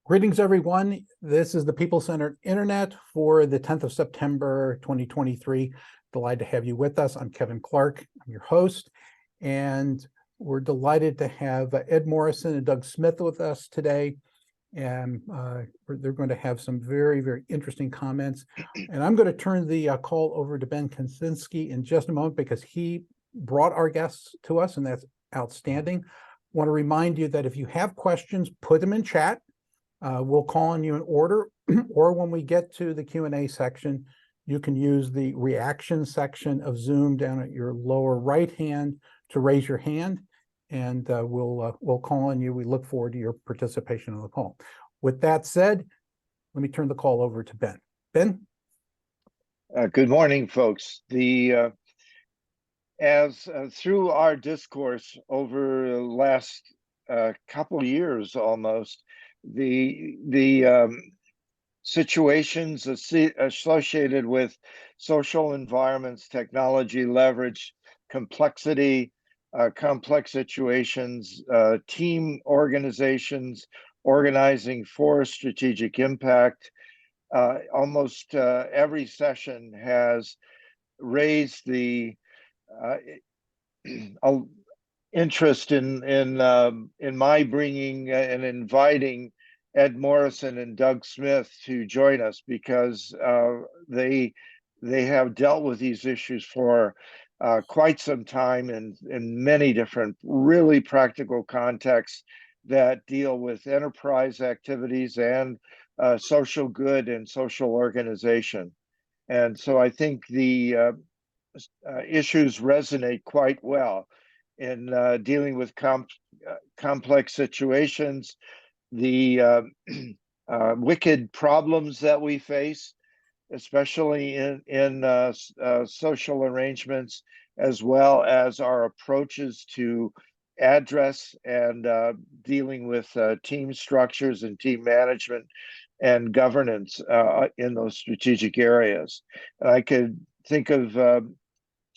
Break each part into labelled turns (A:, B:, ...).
A: Greetings, everyone. This is the People-Centered Internet for the 10th of September, 2023. Delighted to have you with us. I'm Kevin Clark. I'm your host, and we're delighted to have Ed Morrison and Doug Smith with us today. And they're going to have some very, very interesting comments. And I'm going to turn the call over to Ben Kaczynski in just a moment because he brought our guests to us, and that's outstanding. I want to remind you that if you have questions, put them in chat. We'll call on you in order, or when we get to the Q&A section, you can use the reaction section of Zoom down at your lower right hand to raise your hand, and we'll call on you. We look forward to your participation on the call. With that said, let me turn the call over to Ben. Ben?
B: Good morning, folks. As through our discourse over the last couple years almost, the situations associated with social environments, technology leverage, complexity, complex situations, team organizations, organizing for strategic impact. Almost every session has raised the interest in my bringing and inviting Ed Morrison and Doug Smith to join us, because they have dealt with these issues for quite some time in many different really practical contexts that deal with enterprise activities and social good and social organization. And so I think the issues resonate quite well in dealing with complex situations, the wicked problems that we face, especially in social arrangements, as well as our approaches to address and dealing with team structures and team management and governance in those strategic areas. And I could think of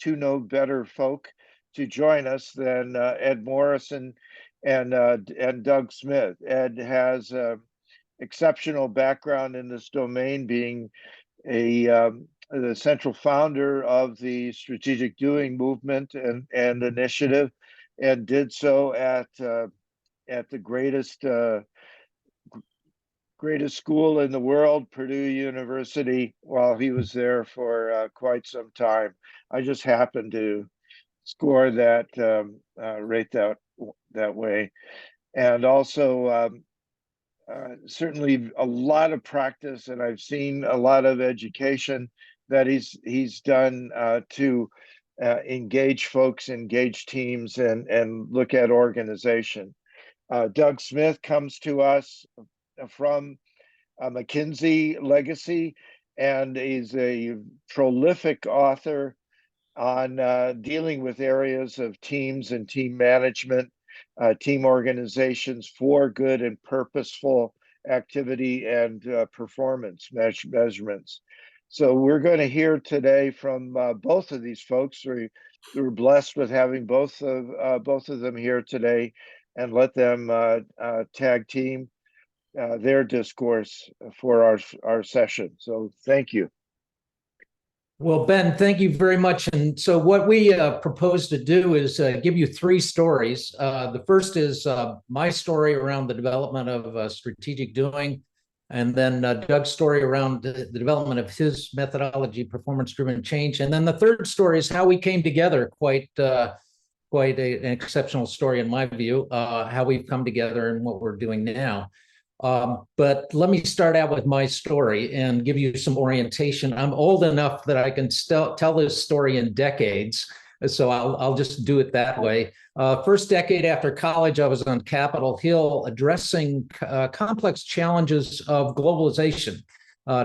B: two no better folk to join us than Ed Morrison and Doug Smith. Ed has exceptional background in this domain, being the central founder of the Strategic Doing movement and initiative, and did so at the greatest school in the world, Purdue University, while he was there for quite some time. I just happened to score that rate that way. And also certainly a lot of practice, and I've seen a lot of education that he's done to engage folks, engage teams, and look at organization. Doug Smith comes to us from a McKinsey legacy, and he's a prolific author on dealing with areas of teams and team management, team organizations for good and purposeful activity and performance measurements. So we're going to hear today from both of these folks. We're blessed with having both of them here today, and let them tag team their discourse for our session. So thank you.
C: Well, Ben, thank you very much. And so what we propose to do is give you three stories. The first is my story around the development of strategic doing, and then Doug's story around the development of his methodology, performance-driven change. And then the third story is how we came together, quite an exceptional story in my view, how we've come together and what we're doing now. But let me start out with my story and give you some orientation. I'm old enough that I can still tell this story in decades, so I'll just do it that way. First decade after college, I was on Capitol Hill addressing complex challenges of globalization,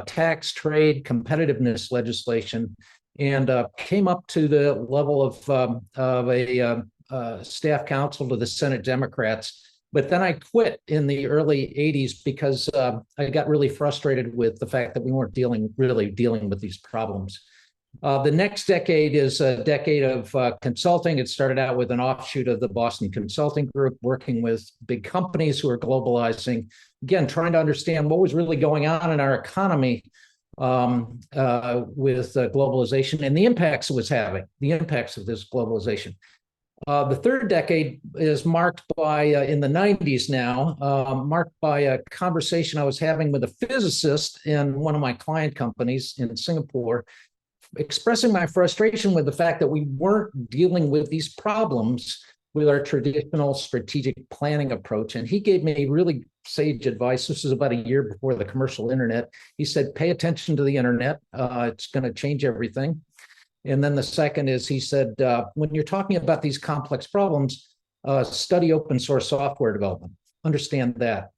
C: tax, trade, competitiveness legislation, and came up to the level of a staff counsel to the Senate Democrats. But then I quit in the early 80s because I got really frustrated with the fact that we weren't really dealing with these problems. The next decade is a decade of consulting. It started out with an offshoot of the Boston Consulting Group, working with big companies who are globalizing, again, trying to understand what was really going on in our economy with globalization and the impacts it was having, the impacts of this globalization. The third decade is marked by, in the 90s now, marked by a conversation I was having with a physicist in one of my client companies in Singapore, expressing my frustration with the fact that we weren't dealing with these problems with our traditional strategic planning approach. And he gave me really sage advice. This was about a year before the commercial internet. He said, pay attention to the internet. It's going to change everything. And then the second is, he said, when you're talking about these complex problems, study open source software development. Understand that.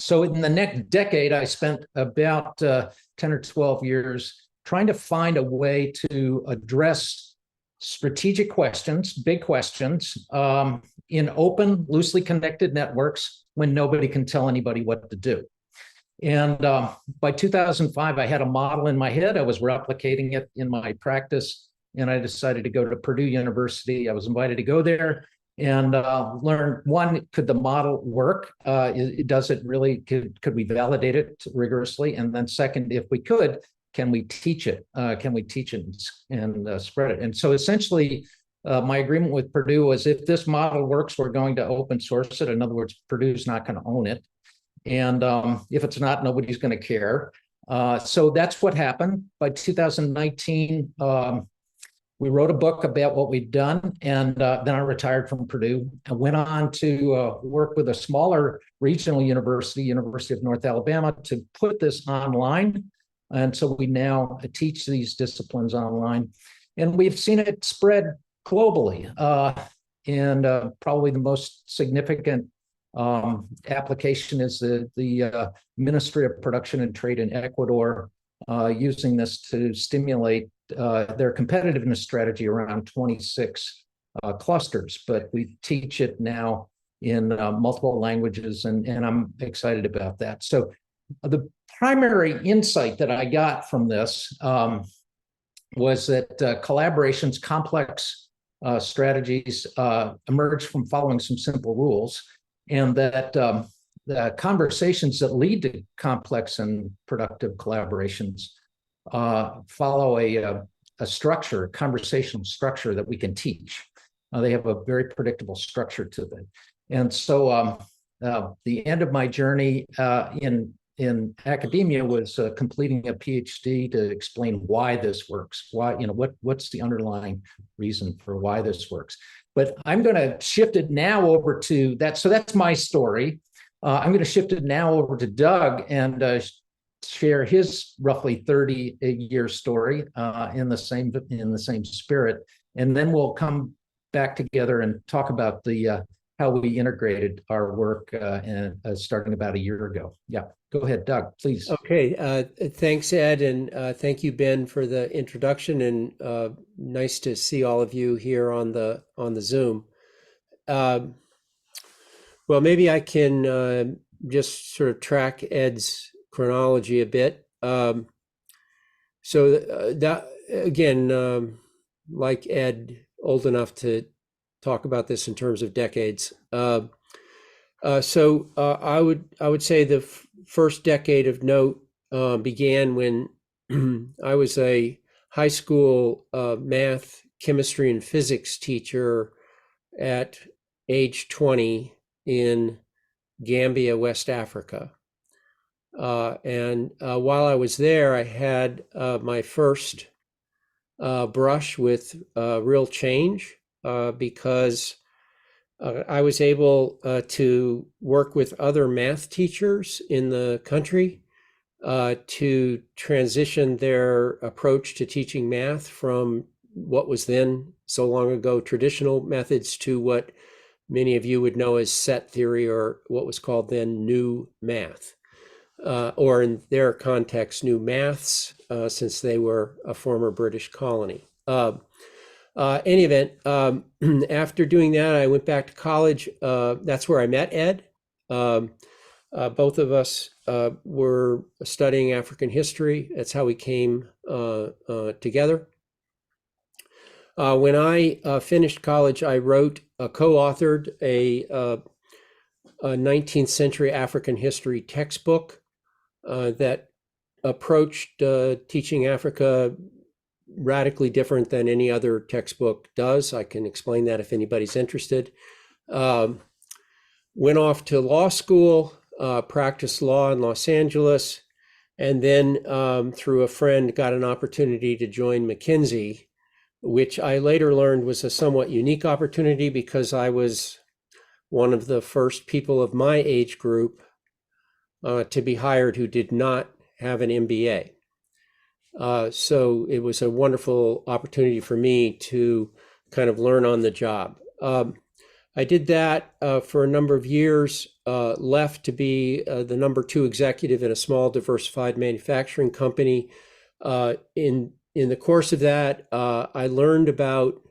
C: So in the next decade, I spent about 10 or 12 years trying to find a way to address strategic questions, big questions, in open, loosely connected networks when nobody can tell anybody what to do. And by 2005, I had a model in my head. I was replicating it in my practice, and I decided to go to Purdue University. I was invited to go there and learn, one, could the model work? Does it really, could we validate it rigorously? And then second, if we could, can we teach it? Can we teach it and spread it? And so essentially, my agreement with Purdue was, if this model works, we're going to open source it. In other words, Purdue's not going to own it. And if it's not, nobody's going to care. So that's what happened. By 2019, we wrote a book about what we'd done. And then I retired from Purdue and went on to work with a smaller regional university, University of North Alabama, to put this online. And so we now teach these disciplines online. And we've seen it spread globally. And probably the most significant application is the Ministry of Production and Trade in Ecuador, using this to stimulate their competitiveness strategy around 26 clusters. But we teach it now in multiple languages, and I'm excited about that. So the primary insight that I got from this was that collaborations, complex strategies emerge from following some simple rules, and that the conversations that lead to complex and productive collaborations follow a structure, a conversational structure that we can teach. They have a very predictable structure to them. And so the end of my journey in academia was completing a PhD to explain why this works. Why, what's the underlying reason for why this works? But I'm going to shift it now over to that. So that's my story. I'm going to shift it now over to Doug and share his roughly 30-year story in the same spirit, and then we'll come back together and talk about the how we integrated our work starting about a year ago. Yeah, go ahead, Doug, please.
D: Okay, thanks, Ed, and thank you, Ben, for the introduction, and nice to see all of you here on the Zoom. Well, maybe I can just sort of track Ed's chronology a bit. So that, again, like Ed, old enough to talk about this in terms of decades. So I would say the first decade of note began when I was a high school math, chemistry, and physics teacher at age 20 in Gambia, West Africa. And while I was there, I had my first brush with real change because I was able to work with other math teachers in the country to transition their approach to teaching math from what was then so long ago traditional methods to what many of you would know as set theory, or what was called then new math, or in their context, new maths, since they were a former British colony. Any event, after doing that, I went back to college. That's where I met Ed. Both of us were studying African history. That's how we came together. When I finished college, I co-authored a 19th century African history textbook that approached teaching Africa radically different than any other textbook does. I can explain that if anybody's interested. Went off to law school, practiced law in Los Angeles, and then through a friend got an opportunity to join McKinsey, which I later learned was a somewhat unique opportunity because I was one of the first people of my age group to be hired who did not have an MBA. So it was a wonderful opportunity for me to kind of learn on the job. I did that for a number of years, left to be the number 2 executive in a small diversified manufacturing company. In the course of that, I learned about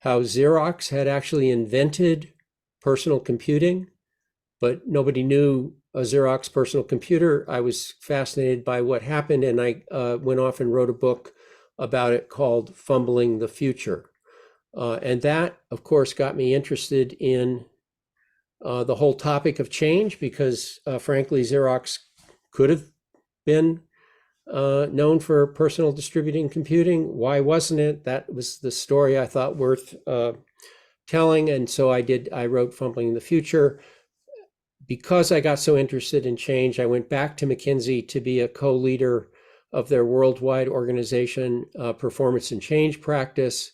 D: how Xerox had actually invented personal computing, but nobody knew a Xerox personal computer. I was fascinated by what happened, and I went off and wrote a book about it called Fumbling the Future. And that, of course, got me interested in the whole topic of change because, frankly, Xerox could have been known for personal distributing computing. Why wasn't it? That was the story I thought worth telling. And so I wrote Fumbling the Future. Because I got so interested in change, I went back to McKinsey to be a co-leader of their worldwide organization performance and change practice,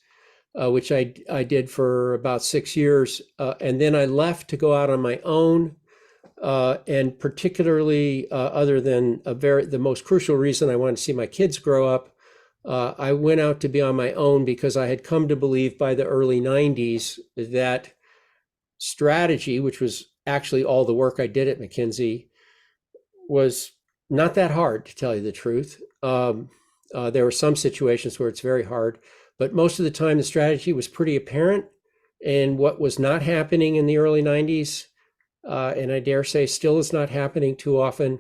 D: which I did for about 6 years. And then I left to go out on my own. And particularly, other than the most crucial reason I wanted to see my kids grow up, I went out to be on my own because I had come to believe by the early 90s that strategy, which was actually all the work I did at McKinsey, was not that hard, to tell you the truth. There were some situations where it's very hard, but most of the time the strategy was pretty apparent. And what was not happening in the early 90s, and I dare say still is not happening too often,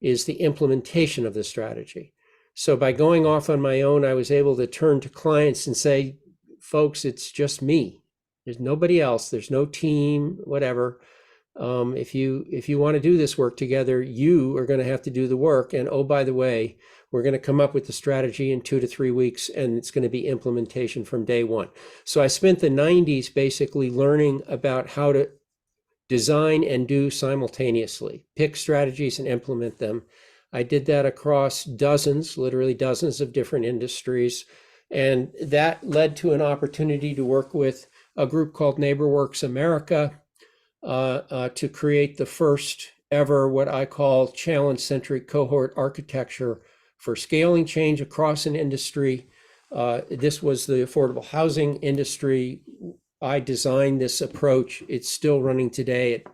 D: is the implementation of the strategy. So by going off on my own, I was able to turn to clients and say, folks, it's just me. There's nobody else. There's no team, whatever. If you want to do this work together, you are going to have to do the work. And oh, by the way, we're going to come up with the strategy in 2 to 3 weeks, and it's going to be implementation from day one. So I spent the 90s basically learning about how to design and do simultaneously, pick strategies and implement them. I did that across literally dozens of different industries. And that led to an opportunity to work with a group called NeighborWorks America to create the first ever what I call challenge-centric cohort architecture for scaling change across an industry. This was the affordable housing industry. I designed this approach. It's still running today. It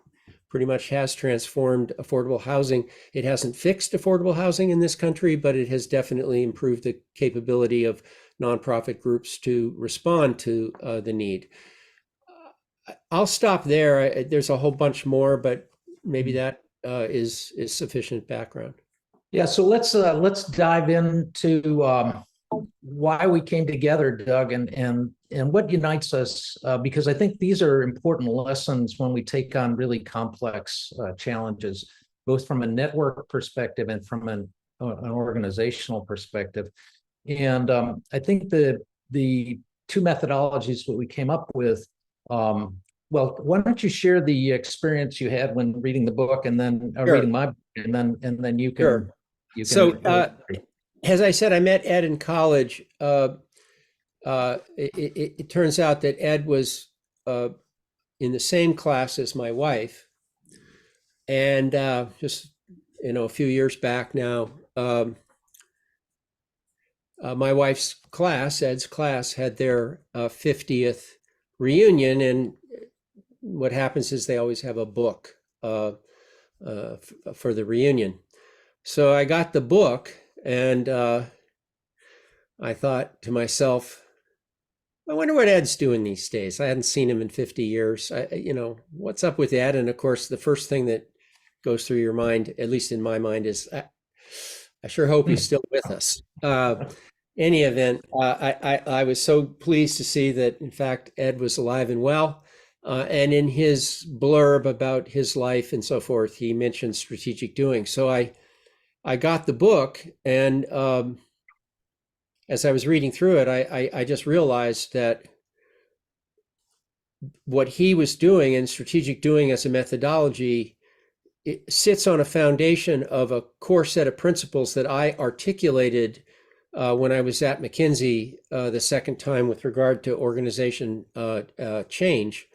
D: pretty much has transformed affordable housing. It hasn't fixed affordable housing in this country, but it has definitely improved the capability of nonprofit groups to respond to the need. I'll stop there. There's a whole bunch more, but maybe that is sufficient background.
C: Yeah, so let's dive into why we came together, Doug, and what unites us, because I think these are important lessons when we take on really complex challenges, both from a network perspective and from an organizational perspective. And I think the 2 methodologies that we came up with. Well, why don't you share the experience you had when reading the book, and then
D: Sure.
C: reading my book, and then you can.
D: Sure.
C: You can
D: So, as I said, I met Ed in college. It turns out that Ed was in the same class as my wife, and just a few years back now, my wife's class, Ed's class, had their 50th reunion, and what happens is they always have a book for the reunion. So I got the book, and I thought to myself, I wonder what Ed's doing these days. I hadn't seen him in 50 years. What's up with Ed? And of course, the first thing that goes through your mind, at least in my mind, is I sure hope he's still with us. any event, I was so pleased to see that, in fact, Ed was alive and well. And in his blurb about his life and so forth, he mentioned strategic doing. So I got the book, and as I was reading through it, I just realized that what he was doing in strategic doing as a methodology, it sits on a foundation of a core set of principles that I articulated when I was at McKinsey the second time with regard to organization change,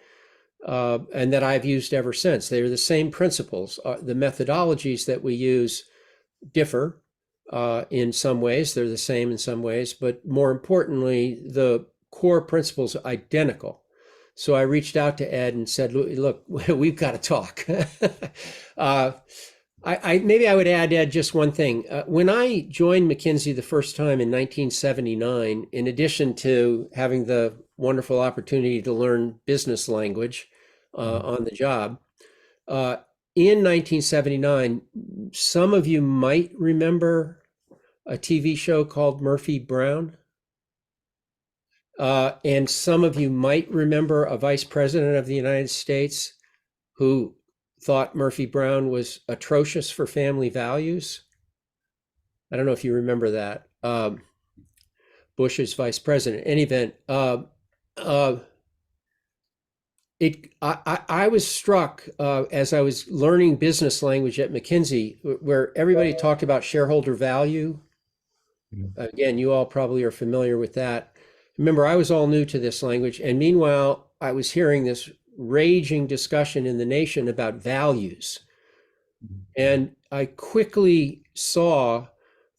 D: and that I've used ever since. They're the same principles. The methodologies that we use differ in some ways. They're the same in some ways, but more importantly, the core principles are identical. So I reached out to Ed and said, look, we've got to talk. Maybe I would add, Ed, just one thing. When I joined McKinsey the first time in 1979, in addition to having the wonderful opportunity to learn business language on the job, in 1979, some of you might remember a TV show called Murphy Brown. And some of you might remember a vice president of the United States who thought Murphy Brown was atrocious for family values. I don't know if you remember that. Bush's vice president. In any event, I was struck as I was learning business language at McKinsey, where everybody talked about shareholder value. Again, you all probably are familiar with that. Remember, I was all new to this language, and meanwhile, I was hearing this raging discussion in the nation about values. And I quickly saw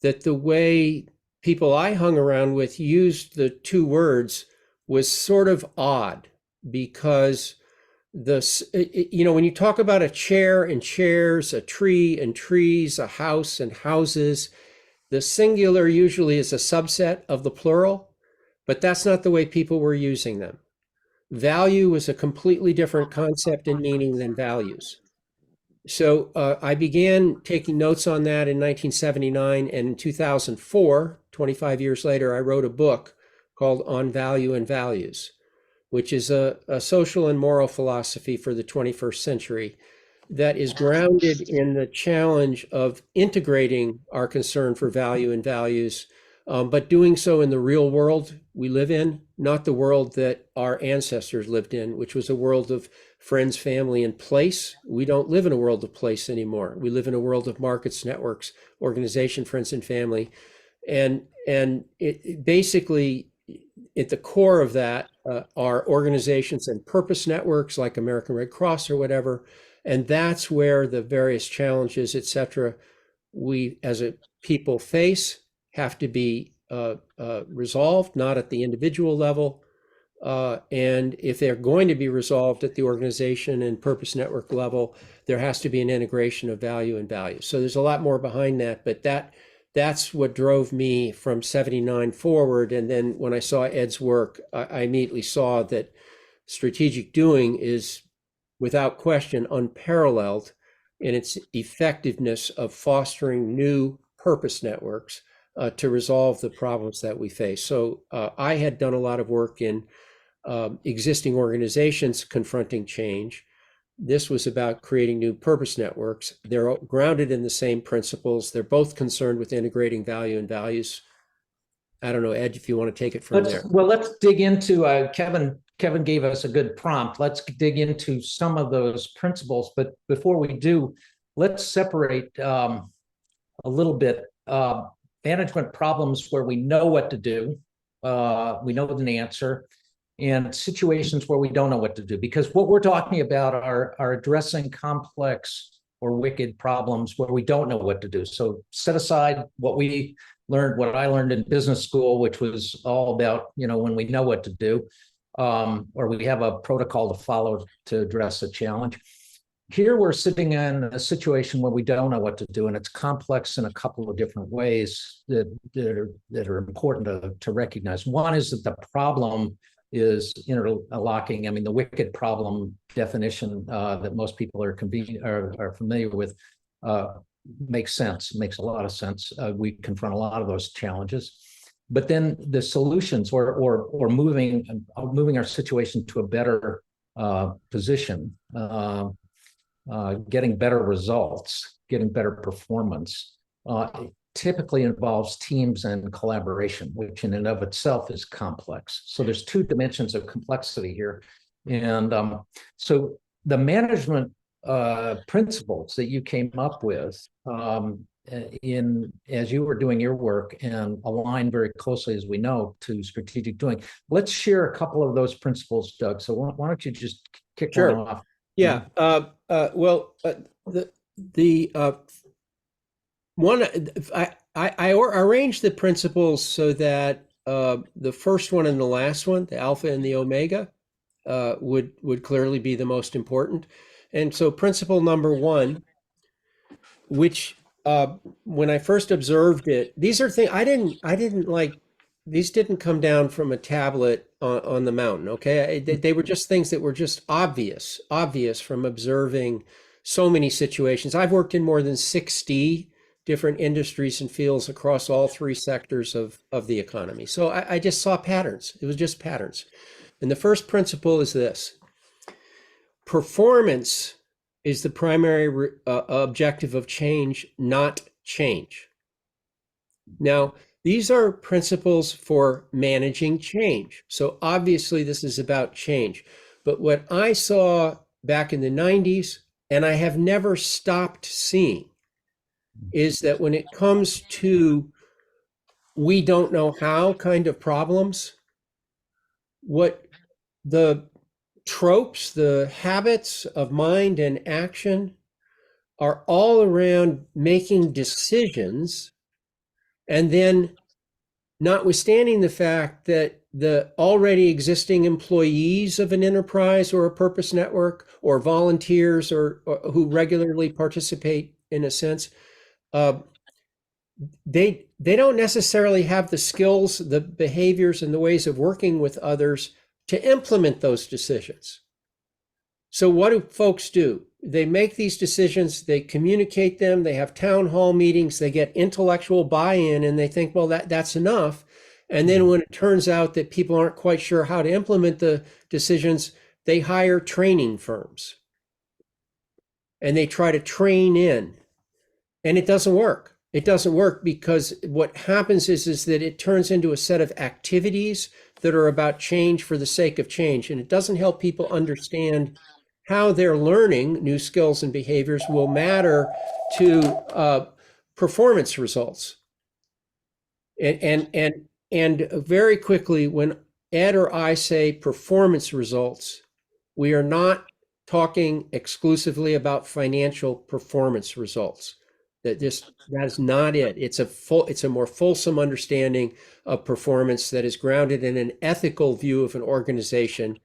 D: that the way people I hung around with used the two words was sort of odd, because when you talk about a chair and chairs, a tree and trees, a house and houses, the singular usually is a subset of the plural. But that's not the way people were using them. Value was a completely different concept and meaning than values. So I began taking notes on that in 1979, and in 2004, 25 years later, I wrote a book called On Value and Values, which is a social and moral philosophy for the 21st century that is grounded in the challenge of integrating our concern for value and values, but doing so in the real world we live in, not the world that our ancestors lived in, which was a world of friends, family, and place. We don't live in a world of place anymore. We live in a world of markets, networks, organization, friends, and family. And it basically, at the core of that are organizations and purpose networks like American Red Cross or whatever. And that's where the various challenges, et cetera, we as a people face have to be resolved, not at the individual level. And if they're going to be resolved at the organization and purpose network level, there has to be an integration of value and values. So there's a lot more behind that, but that's what drove me from 79 forward. And then when I saw Ed's work, I immediately saw that strategic doing is without question unparalleled in its effectiveness of fostering new purpose networks to resolve the problems that we face. So I had done a lot of work in existing organizations confronting change. This was about creating new purpose networks. They're grounded in the same principles. They're both concerned with integrating value and values. I don't know, Ed, if you want to take it from there.
C: Well, let's dig into, Kevin gave us a good prompt. Let's dig into some of those principles. But before we do, let's separate a little bit management problems where we know what to do, we know an answer, and situations where we don't know what to do. Because what we're talking about are addressing complex or wicked problems where we don't know what to do. So set aside what we learned, what I learned in business school, which was all about, when we know what to do, or we have a protocol to follow to address a challenge. Here we're sitting in a situation where we don't know what to do, and it's complex in a couple of different ways that are important to recognize. One is that the problem is interlocking. I mean, the wicked problem definition that most people are familiar with makes sense, makes a lot of sense. We confront a lot of those challenges. but then the solutions or moving our situation to a better position, getting better results, getting better performance, typically involves teams and collaboration, which in and of itself is complex. So there's two dimensions of complexity here. And so the management principles that you came up with as you were doing your work and align very closely, as we know, to strategic doing. Let's share a couple of those principles, Doug. So why don't you just kick one off?
D: Yeah. Well, the one I arranged the principles so that the first one and the last one, the alpha and the omega, would clearly be the most important. And so principle number one, which when I first observed it, these are things I didn't like. These didn't come down from a tablet on the mountain. Okay, they were just things that were just obvious from observing so many situations. I've worked in more than 60 different industries and fields across all three sectors of the economy. So I just saw patterns. It was just patterns. And the first principle is this: performance is the primary objective of change, not change. Now, these are principles for managing change. So obviously this is about change. But what I saw back in the 90s, and I have never stopped seeing, is that when it comes to we don't know how kind of problems, what the tropes, the habits of mind and action are all around making decisions, and then notwithstanding the fact that the already existing employees of an enterprise or a purpose network or volunteers or who regularly participate in a sense, they don't necessarily have the skills, the behaviors, and the ways of working with others to implement those decisions. So what do folks do? They make these decisions, they communicate them, they have town hall meetings, they get intellectual buy-in, and they think, well, that's enough. And then when it turns out that people aren't quite sure how to implement the decisions, they hire training firms. And they try to train in. And it doesn't work. It doesn't work because what happens is that it turns into a set of activities that are about change for the sake of change. And it doesn't help people understand how their learning new skills and behaviors will matter to performance results. And very quickly, when Ed or I say performance results, we are not talking exclusively about financial performance results. That is not it. It's a more fulsome understanding of performance that is grounded in an ethical view of an organization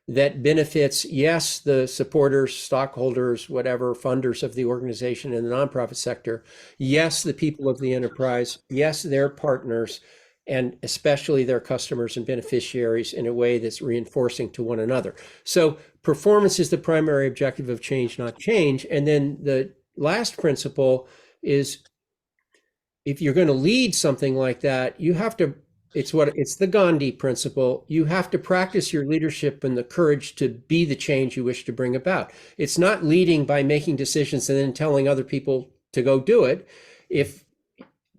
D: that benefits, yes, the supporters, stockholders, whatever, funders of the organization in the nonprofit sector, yes, the people of the enterprise, yes, their partners, and especially their customers and beneficiaries in a way that's reinforcing to one another. So performance is the primary objective of change, not change. And then the last principle is, if you're going to lead something like that, you have to, it's the Gandhi principle. You have to practice your leadership and the courage to be the change you wish to bring about. It's not leading by making decisions and then telling other people to go do it. If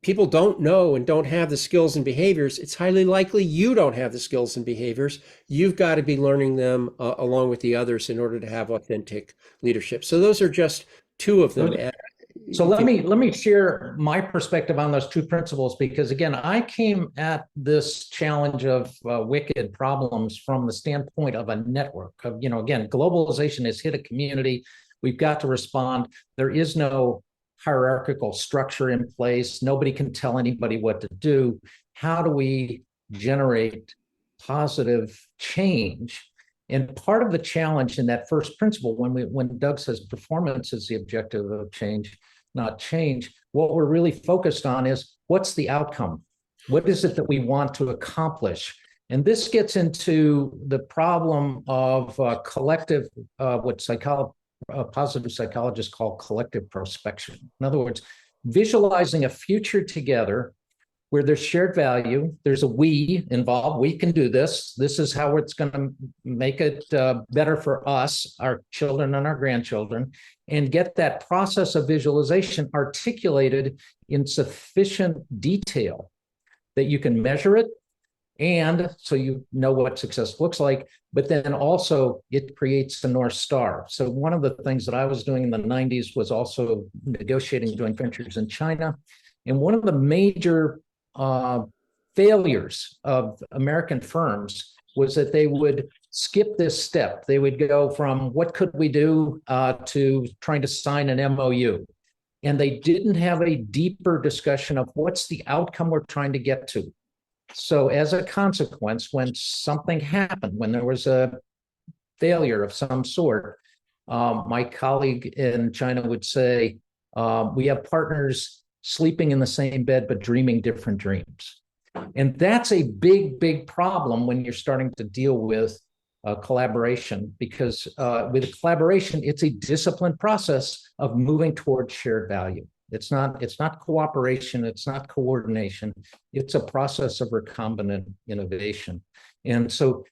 D: people don't know and don't have the skills and behaviors, it's highly likely you don't have the skills and behaviors. You've got to be learning them along with the others in order to have authentic leadership. So those are just two of them.
C: So let me share my perspective on those two principles, because again, I came at this challenge of wicked problems from the standpoint of a network of, again, globalization has hit a community. We've got to respond. There is no hierarchical structure in place. Nobody can tell anybody what to do. How do we generate positive change? And part of the challenge in that first principle, when Doug says performance is the objective of change, not change, what we're really focused on is, what's the outcome? What is it that we want to accomplish? And this gets into the problem of collective, what positive psychologists call collective prospection. In other words, visualizing a future together where there's shared value. There's a we involved. We can do this. This is how it's going to make it better for us, our children and our grandchildren, and get that process of visualization articulated in sufficient detail that you can measure it, and so you know what success looks like, but then also it creates a North Star. So one of the things that I was doing in the 90s was also negotiating joint ventures in China. And one of the major failures of American firms was that they would skip this step. They would go from what could we do to trying to sign an MOU. And they didn't have a deeper discussion of what's the outcome we're trying to get to. So as a consequence, when something happened, when there was a failure of some sort, my colleague in China would say, we have partners sleeping in the same bed, but dreaming different dreams. And that's a big, big problem when you're starting to deal with collaboration, because with collaboration, it's a disciplined process of moving towards shared value. It's not cooperation, it's not coordination, it's a process of recombinant innovation. And so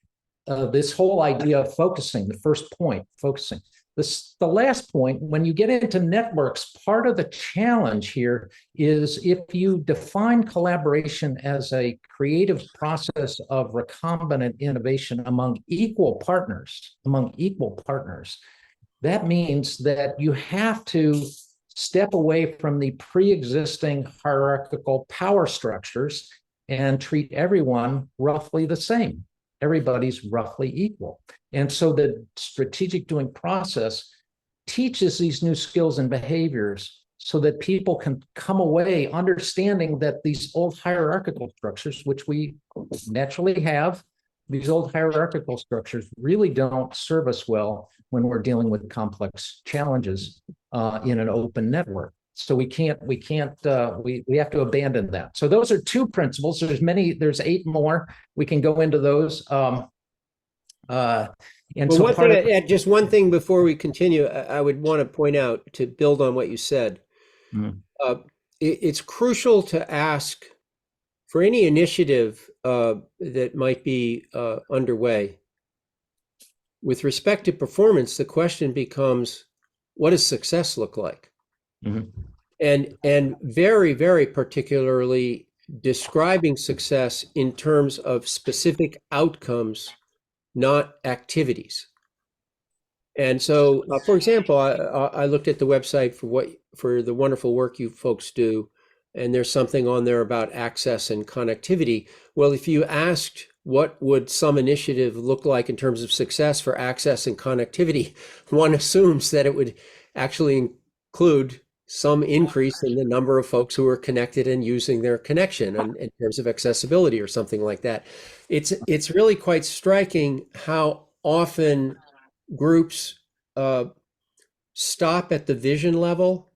C: this whole idea of focusing, the first point, focusing. The last point, when you get into networks, part of the challenge here is if you define collaboration as a creative process of recombinant innovation among equal partners, that means that you have to step away from the pre-existing hierarchical power structures and treat everyone roughly the same. Everybody's roughly equal. And so the strategic doing process teaches these new skills and behaviors so that people can come away understanding that these old hierarchical structures, which we naturally have, these old hierarchical structures really don't serve us well when we're dealing with complex challenges in an open network. So we have to abandon that. So those are two principles. There's 8 more. We can go into those.
D: Just one thing before we continue, I would want to point out, to build on what you said. It's crucial to ask for any initiative that might be underway. With respect to performance, the question becomes, what does success look like? And very, very particularly describing success in terms of specific outcomes, not activities. And so, for example, I looked at the website for the wonderful work you folks do, and there's something on there about access and connectivity. Well, if you asked what would some initiative look like in terms of success for access and connectivity, one assumes that it would actually include some increase in the number of folks who are connected and using their connection in terms of accessibility or something like that. It's really quite striking how often groups stop at the vision level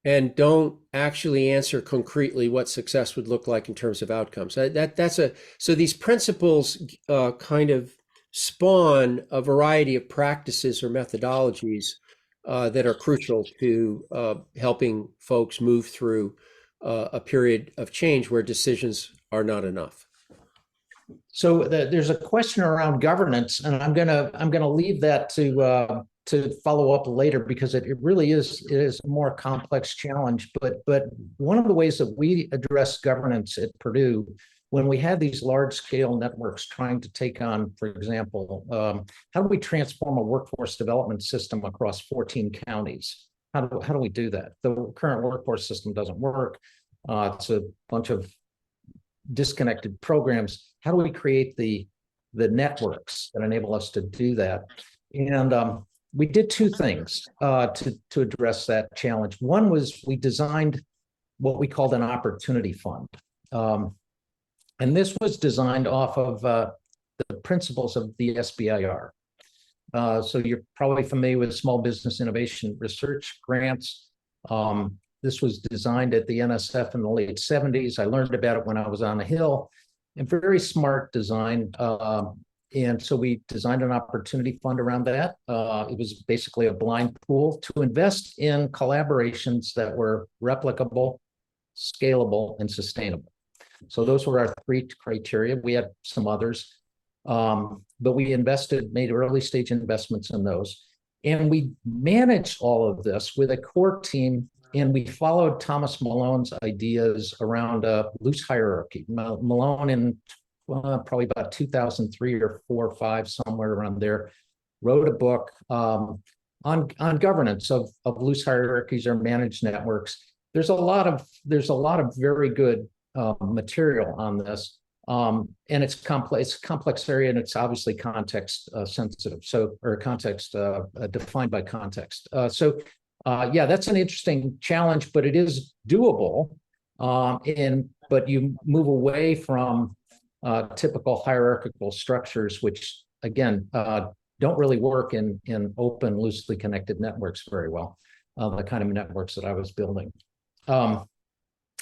D: and don't actually answer concretely what success would look like in terms of outcomes. So these principles kind of spawn a variety of practices or methodologies that are crucial to helping folks move through a period of change where decisions are not enough.
C: So there's a question around governance, and I'm gonna leave that to follow up later, because it really is a more complex challenge. But one of the ways that we address governance at Purdue, when we had these large scale networks trying to take on, for example, how do we transform a workforce development system across 14 counties? How do we do that? The current workforce system doesn't work. It's a bunch of disconnected programs. How do we create the networks that enable us to do that? And we did 2 things to address that challenge. One was we designed what we called an opportunity fund. And this was designed off of the principles of the SBIR. So you're probably familiar with Small Business Innovation Research grants. This was designed at the NSF in the late 70s. I learned about it when I was on the Hill, and very smart design. And so we designed an opportunity fund around that. It was basically a blind pool to invest in collaborations that were replicable, scalable, and sustainable. So those were our three criteria. We had some others, but we made early stage investments in those. And we managed all of this with a core team, and we followed Thomas Malone's ideas around a loose hierarchy. Malone in probably about 2003 or 4 or 5, somewhere around there, wrote a book on governance of loose hierarchies or managed networks. There's a lot of very good material on this, and it's complex area, and it's obviously context sensitive, or context defined by context. Yeah, that's an interesting challenge, but it is doable. But you move away from typical hierarchical structures, which again don't really work in open, loosely connected networks very well. The kind of networks that I was building.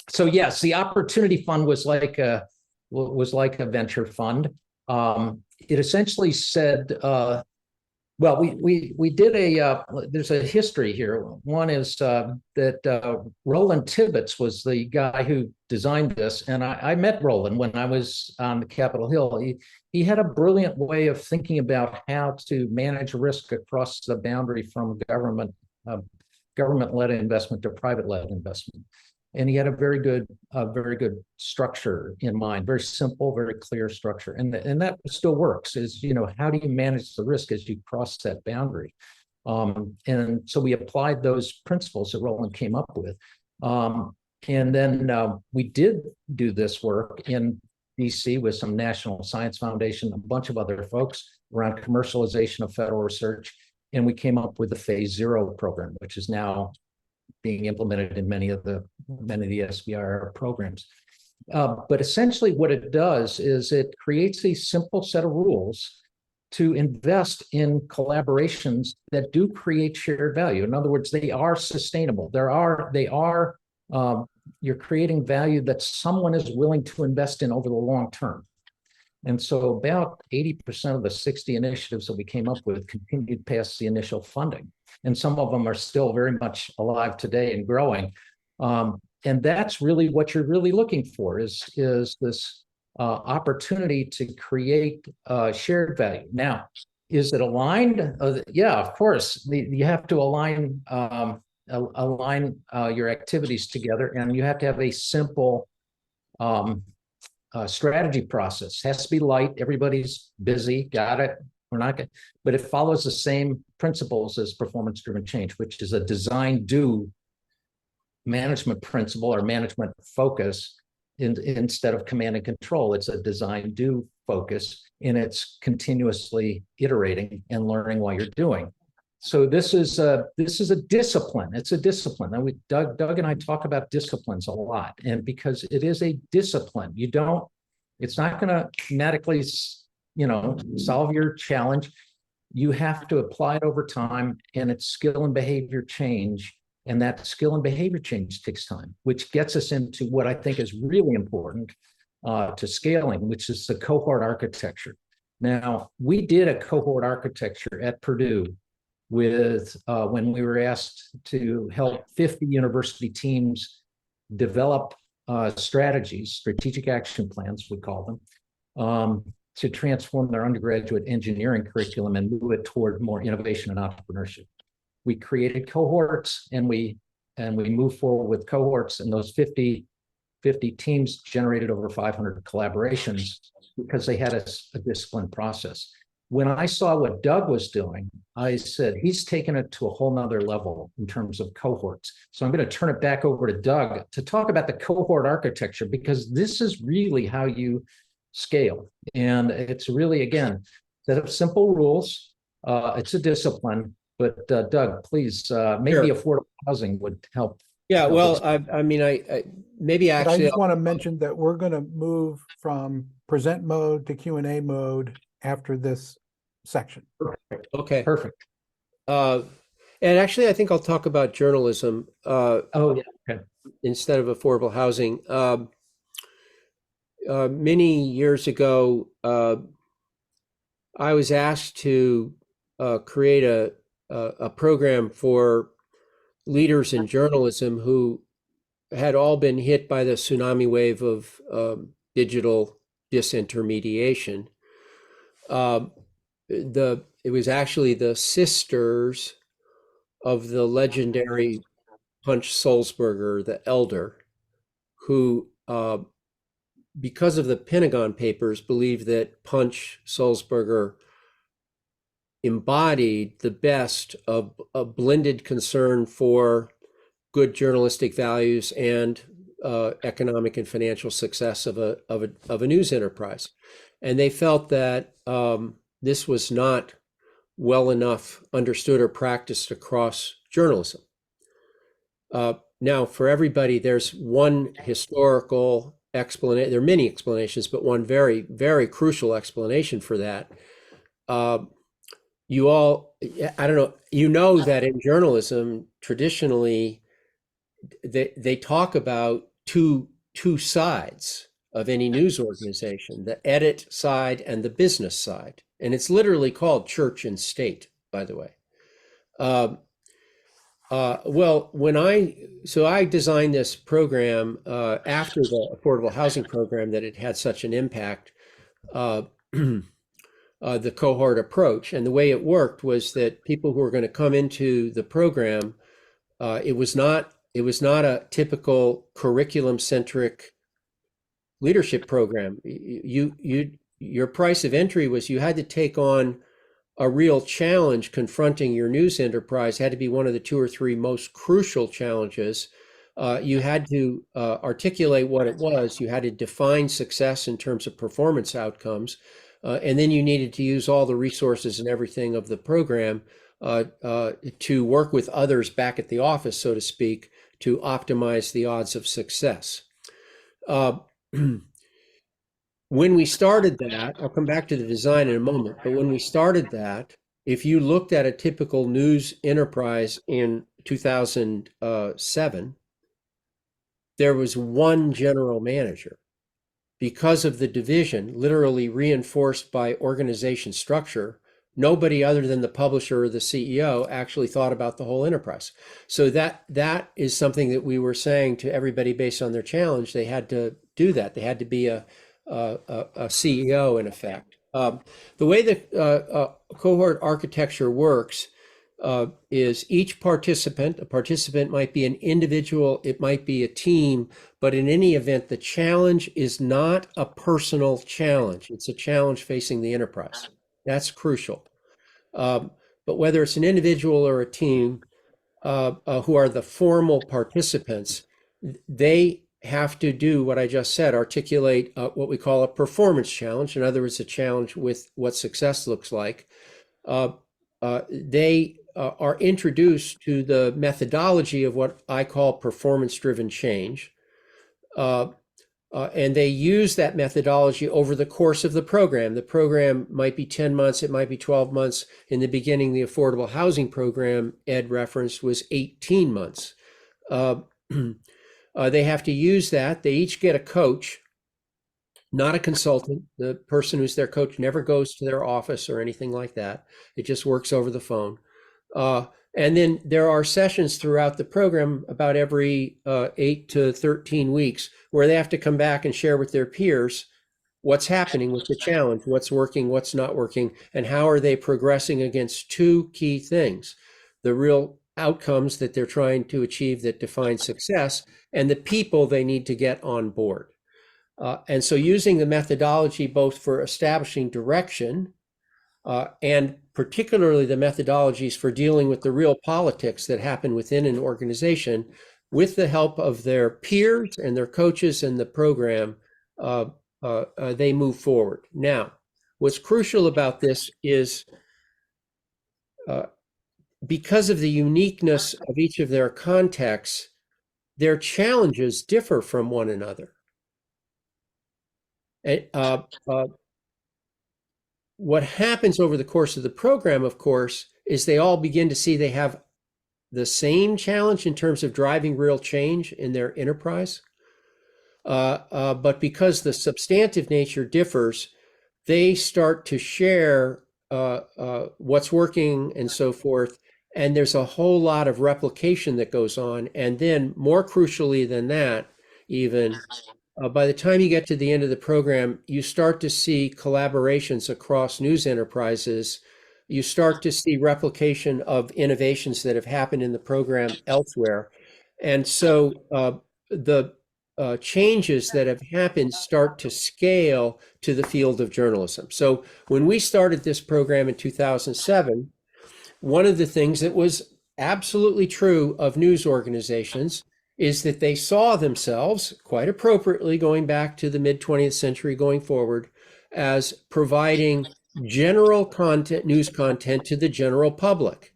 C: So yes, the Opportunity Fund was like a venture fund. It essentially said, well, we did there's a history here. One is that Roland Tibbets was the guy who designed this, and I met Roland when I was on the Capitol Hill. He had a brilliant way of thinking about how to manage risk across the boundary from government-led investment to private-led investment. And he had a very good structure in mind, very simple, very clear structure. And that still works, is, how do you manage the risk as you cross that boundary? And so we applied those principles that Roland came up with. And then we did do this work in DC with some National Science Foundation, a bunch of other folks around commercialization of federal research. And we came up with the Phase 0 program, which is now being implemented in many of the SBIR programs. But essentially what it does is it creates a simple set of rules to invest in collaborations that do create shared value. In other words, they are sustainable. You're creating value that someone is willing to invest in over the long term. And so about 80% of the 60 initiatives that we came up with continued past the initial funding. And some of them are still very much alive today and growing. And that's really what you're really looking for, is this opportunity to create shared value. Now, is it aligned? Yeah, of course. You have to align your activities together, and you have to have a simple strategy process. Has to be light. Everybody's busy. Got it. We're not good, but it follows the same principles as performance-driven change, which is a design-do management principle or management focus instead of command and control. It's a design-do focus, and it's continuously iterating and learning while you're doing. So this is a discipline. It's a discipline. And Doug and I talk about disciplines a lot, and because it is a discipline, it's not going to magically, solve your challenge. You have to apply it over time, and it's skill and behavior change. And that skill and behavior change takes time, which gets us into what I think is really important to scaling, which is the cohort architecture. Now, we did a cohort architecture at Purdue with when we were asked to help 50 university teams develop strategies, strategic action plans, we call them, to transform their undergraduate engineering curriculum and move it toward more innovation and entrepreneurship. We created cohorts, and we moved forward with cohorts, and those 50 teams generated over 500 collaborations because they had a disciplined process. When I saw what Doug was doing, I said, he's taken it to a whole nother level in terms of cohorts. So I'm going to turn it back over to Doug to talk about the cohort architecture, because this is really how you scale. And it's really, again, set up simple rules. It's a discipline. But Doug, please, maybe affordable housing would help.
D: Yeah, well, I maybe
A: But I
D: actually,
A: just want to mention that we're going to move from present mode to Q&A mode after this section.
D: okay.
C: Perfect.
D: And actually, I think I'll talk about journalism
C: Oh, yeah. Okay.
D: instead of affordable housing. Many years ago, I was asked to create a program for leaders in journalism who had all been hit by the tsunami wave of digital disintermediation. It was actually the sisters of the legendary Punch Sulzberger, the elder, who, because of the Pentagon Papers, believed that Punch Sulzberger embodied the best of a blended concern for good journalistic values and economic and financial success of a news enterprise. And they felt that this was not well enough understood or practiced across journalism. Now, for everybody, there's one historical explanation. There are many explanations, but one very, very crucial explanation for that. You all, I don't know, you know that in journalism, traditionally, they talk about two sides of any news organization, the edit side and the business side. And it's literally called church and state, by the way. Well, so I designed this program after the affordable housing program that it had such an impact, the cohort approach. And the way it worked was that people who were going to come into the program, it was not a typical curriculum-centric leadership program. Your price of entry was you had to take on a real challenge confronting your news enterprise. Had to be one of the 2 or 3 most crucial challenges. You had to articulate what it was. You had to define success in terms of performance outcomes. And then you needed to use all the resources and everything of the program to work with others back at the office, so to speak, to optimize the odds of success. When we started that, I'll come back to the design in a moment, but when we started that, if you looked at a typical news enterprise in 2007, there was one general manager. Because of the division, literally reinforced by organization structure, nobody other than the publisher or the CEO actually thought about the whole enterprise. So that is something that we were saying to everybody based on their challenge. They had to do that. They had to be a CEO in effect. The way the cohort architecture works is each participant, a participant might be an individual, it might be a team, but in any event, the challenge is not a personal challenge. It's a challenge facing the enterprise. That's crucial. But whether it's an individual or a team who are the formal participants, they have to do what I just said, articulate what we call a performance challenge. In other words, a challenge with what success looks like. They are introduced to the methodology of what I call performance-driven change. And they use that methodology over the course of the program. The program might be 10 months, it might be 12 months. In the beginning, the affordable housing program Ed referenced was 18 months. They have to use that. They each get a coach, not a consultant. The person who's their coach never goes to their office or anything like that. It just works over the phone. And then there are sessions throughout the program about every 8 to 13 weeks where they have to come back and share with their peers what's happening with the challenge, what's working, what's not working, and how are they progressing against 2 key things: the real outcomes that they're trying to achieve that define success, and the people they need to get on board. And so using the methodology both for establishing direction and particularly the methodologies for dealing with the real politics that happen within an organization, with the help of their peers and their coaches and the program, they move forward. Now, what's crucial about this is because of the uniqueness of each of their contexts, their challenges differ from one another. What happens over the course of the program, of course, is they all begin to see they have the same challenge in terms of driving real change in their enterprise. But because the substantive nature differs, they start to share what's working and so forth. And there's a whole lot of replication that goes on. And then more crucially than that, even by the time you get to the end of the program, you start to see collaborations across news enterprises. You start to see replication of innovations that have happened in the program elsewhere. And so the changes that have happened start to scale to the field of journalism. So when we started this program in 2007, one of the things that was absolutely true of news organizations is that they saw themselves, quite appropriately, going back to the mid 20th century going forward, as providing general content, news content to the general public.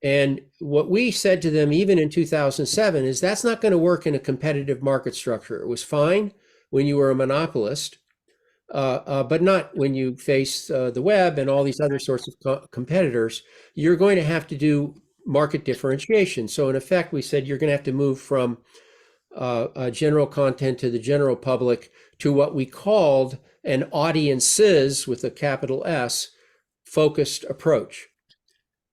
D: And what we said to them, even in 2007, is that's not going to work in a competitive market structure. It was fine when you were a monopolist, but not when you face the web and all these other sorts of competitors. You're going to have to do market differentiation. So in effect, we said you're going to have to move from general content to the general public to what we called an audiences, with a capital S, focused approach.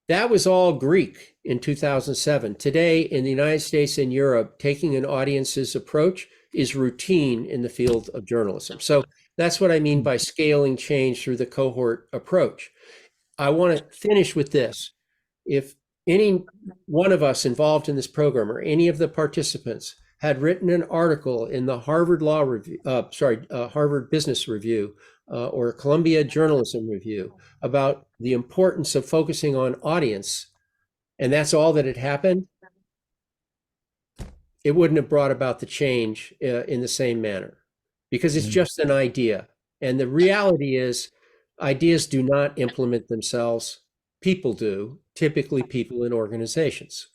D: That was all Greek in 2007. Today, in the United States and Europe, taking an audiences approach is routine in the field of journalism. So that's what I mean by scaling change through the cohort approach. I want to finish with this. If any one of us involved in this program or any of the participants had written an article in the Harvard Law Review, Harvard Business Review, or Columbia Journalism Review about the importance of focusing on audience, and that's all that had happened, it wouldn't have brought about the change in the same manner, because it's just an idea. And the reality is, ideas do not implement themselves. People do, typically people in organizations.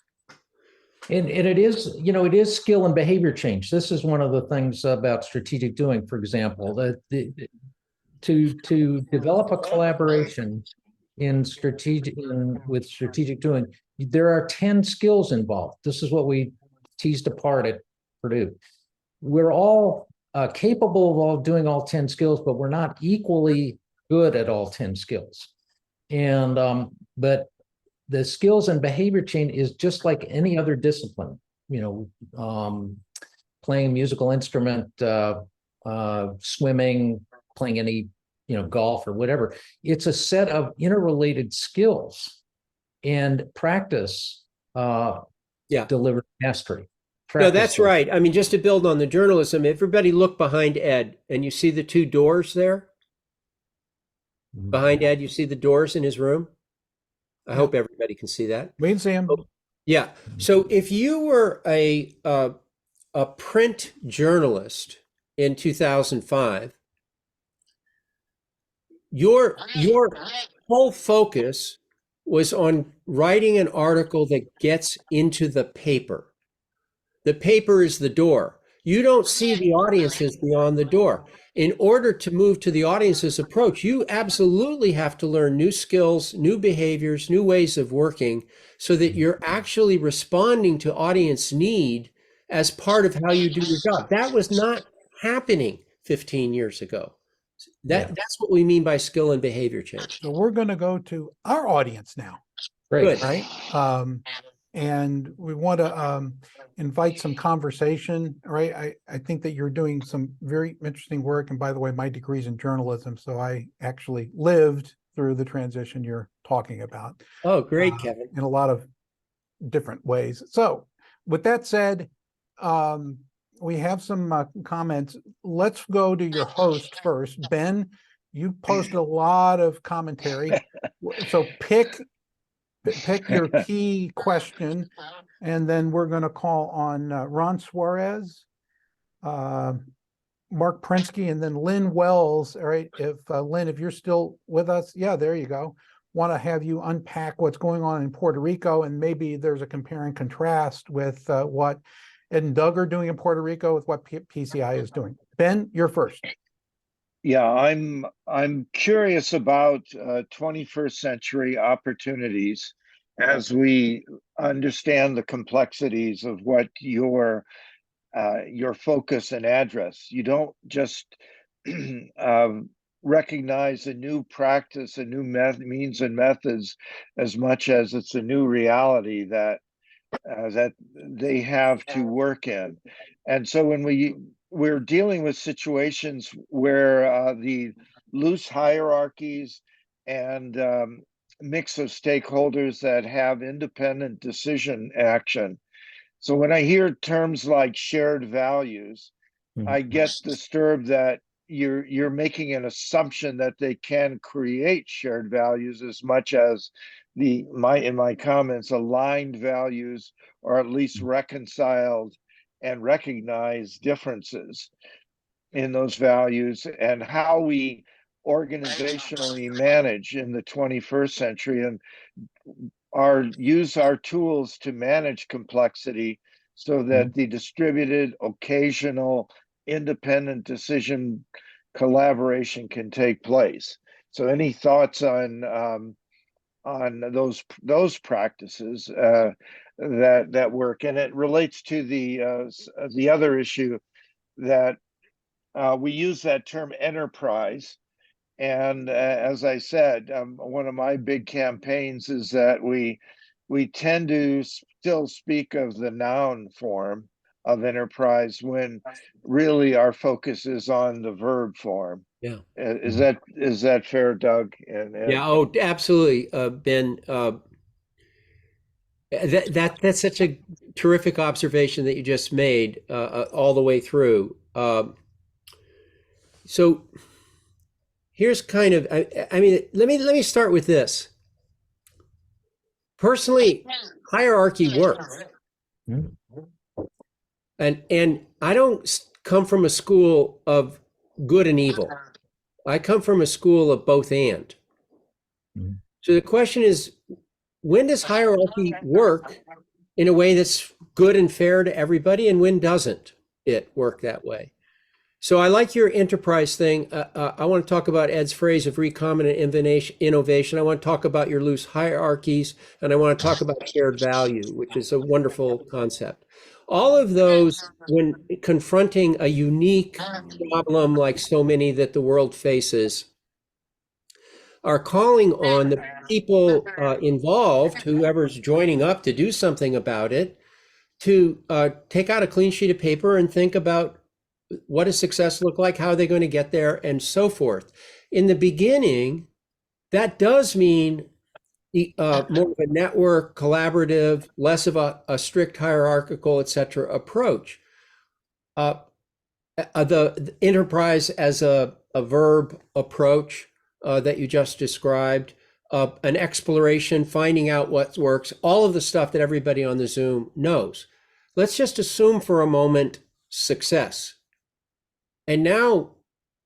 C: And it is, it is skill and behavior change. This is one of the things about strategic doing, for example, that to develop a collaboration with strategic doing, there are 10 skills involved. This is what we teased apart at Purdue. We're all capable of doing all 10 skills, but we're not equally good at all 10 skills. And but the skills and behavior chain is just like any other discipline, playing a musical instrument, swimming, playing any, golf or whatever. It's a set of interrelated skills, and practice delivers mastery.
D: No, that's right. I mean, just to build on the journalism, everybody look behind Ed, and you see the two doors there? Behind Ed, you see the doors in his room? I hope everybody can see that.
A: We can see him.
D: Yeah. So if you were a print journalist in 2005, your whole focus was on writing an article that gets into the paper. The paper is the door. You don't see the audiences beyond the door. In order to move to the audience's approach, you absolutely have to learn new skills, new behaviors, new ways of working, so that you're actually responding to audience need as part of how you do your job. That was not happening 15 years ago. That's what we mean by skill and behavior change.
A: So we're going to go to our audience now.
C: Great.
A: Right. And we want to invite some conversation, right? I think that you're doing some very interesting work. And by the way, my degree's in journalism, so I actually lived through the transition you're talking about.
D: Oh, great, Kevin.
A: In a lot of different ways. So with that said, we have some comments. Let's go to your host first. Ben, you posted a lot of commentary. So pick your key question, and then we're going to call on Ron Suarez, Mark Prinsky, and then Lynn Wells. All right, if Lynn, if you're still with us, yeah, there you go. Want to have you unpack what's going on in Puerto Rico, and maybe there's a compare and contrast with what Ed and Doug are doing in Puerto Rico with what PCI is doing. Ben, you're first.
B: Yeah, I'm curious about 21st century opportunities as we understand the complexities of what your focus and address. You don't just recognize a new practice, a new means and methods, as much as it's a new reality that that they have to work in. And so when we're dealing with situations where the loose hierarchies and mix of stakeholders that have independent decision action. So when I hear terms like shared values, I get disturbed that you're making an assumption that they can create shared values as much as in my comments, aligned values, or at least reconciled and recognize differences in those values and how we organizationally manage in the 21st century and use our tools to manage complexity so that the distributed, occasional, independent decision collaboration can take place. So any thoughts on those practices that work? And it relates to the other issue that we use that term enterprise. And as I said, one of my big campaigns is that we tend to still speak of the noun form of enterprise when really our focus is on the verb form.
D: Yeah.
B: Is that fair, Doug?
D: Yeah. Oh, absolutely, Ben. That's such a terrific observation that you just made all the way through. So here's kind of, I mean, let me start with this. Personally, hierarchy works. And I don't come from a school of good and evil. I come from a school of both and. So the question is, when does hierarchy work in a way that's good and fair to everybody, and when doesn't it work that way? So I like your enterprise thing. I want to talk about Ed's phrase of recombinant innovation. I want to talk about your loose hierarchies, and I want to talk about shared value, which is a wonderful concept. All of those, when confronting a unique problem like so many that the world faces, are calling on the people involved, whoever's joining up to do something about it, to take out a clean sheet of paper and think about what does success look like, how are they going to get there, and so forth. In the beginning, that does mean more of a network, collaborative, less of a strict hierarchical, etc. approach. The enterprise as a verb approach that you just described, an exploration, finding out what works, all of the stuff that everybody on the Zoom knows. Let's just assume for a moment success. And now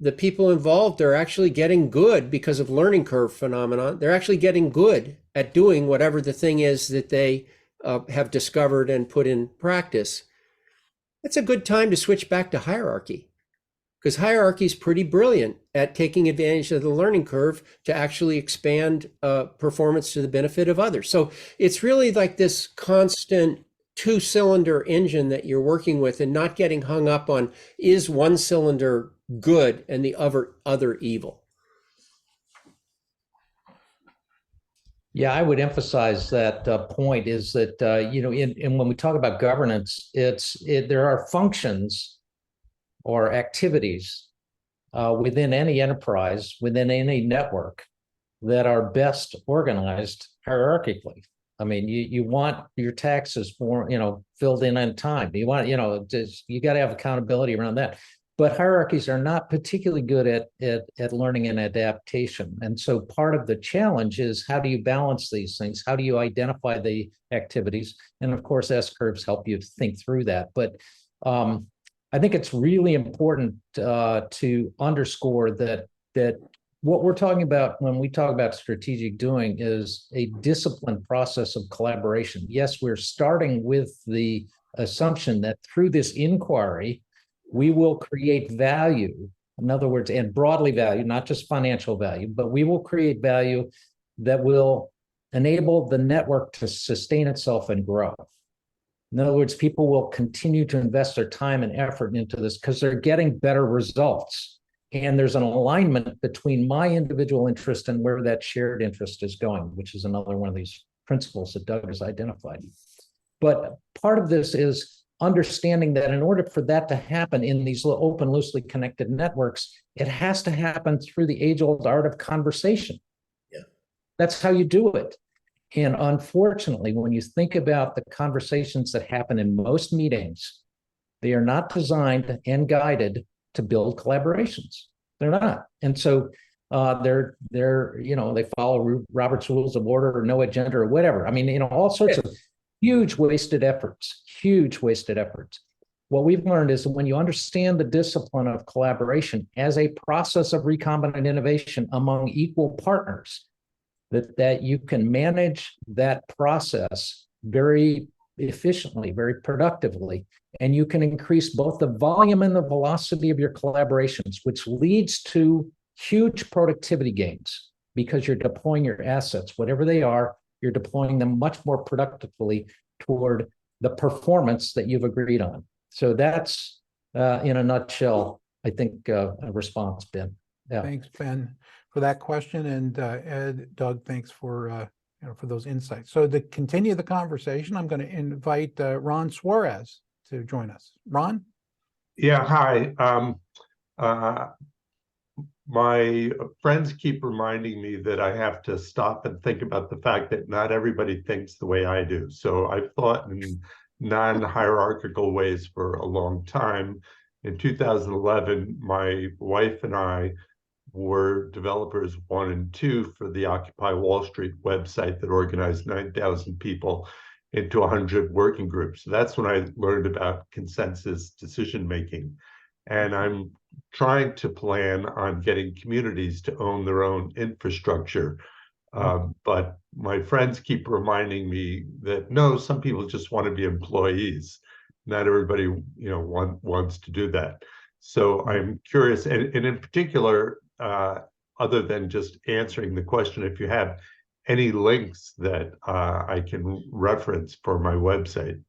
D: the people involved are actually getting good because of learning curve phenomenon. They're actually getting good at doing whatever the thing is that they have discovered and put in practice. It's a good time to switch back to hierarchy, because hierarchy is pretty brilliant at taking advantage of the learning curve to actually expand performance to the benefit of others. So it's really like this constant two-cylinder engine that you're working with, and not getting hung up on, is one cylinder good and the other evil.
C: Yeah, I would emphasize that point is that, in when we talk about governance, there are functions or activities within any enterprise, within any network, that are best organized hierarchically. I mean, you want your taxes filled in on time. You want, you got to have accountability around that. But hierarchies are not particularly good at learning and adaptation. And so part of the challenge is, how do you balance these things? How do you identify the activities? And of course, S-curves help you think through that. But I think it's really important to underscore that what we're talking about when we talk about strategic doing is a disciplined process of collaboration. Yes, we're starting with the assumption that through this inquiry, we will create value. In other words, and broadly value, not just financial value, but we will create value that will enable the network to sustain itself and grow. In other words, people will continue to invest their time and effort into this because they're getting better results. And there's an alignment between my individual interest and where that shared interest is going, which is another one of these principles that Doug has identified. But part of this is understanding that in order for that to happen in these open, loosely connected networks, it has to happen through the age-old art of conversation.
D: Yeah.
C: That's how you do it. And unfortunately, when you think about the conversations that happen in most meetings, they are not designed and guided to build collaborations. They're not. And so they're they follow Robert's Rules of Order or no agenda or whatever. I mean, all sorts of huge wasted efforts. What we've learned is that when you understand the discipline of collaboration as a process of recombinant innovation among equal partners, that you can manage that process very efficiently, very productively, and you can increase both the volume and the velocity of your collaborations, which leads to huge productivity gains because you're deploying your assets, whatever they are, you're deploying them much more productively toward the performance that you've agreed on. So that's, in a nutshell, I think, a response, Ben. Yeah.
A: Thanks, Ben, for that question, and Ed, Doug, thanks for those insights. So to continue the conversation, I'm going to invite Ron Suarez to join us. Ron?
E: Yeah, hi. My friends keep reminding me that I have to stop and think about the fact that not everybody thinks the way I do. So I've thought in non-hierarchical ways for a long time. In 2011, my wife and I were developers 1 and 2 for the Occupy Wall Street website that organized 9,000 people into 100 working groups. So that's when I learned about consensus decision making. And I'm trying to plan on getting communities to own their own infrastructure. But my friends keep reminding me that no, some people just want to be employees. Not everybody, wants to do that. So I'm curious, and in particular, other than just answering the question, if you have any links that I can reference for my website.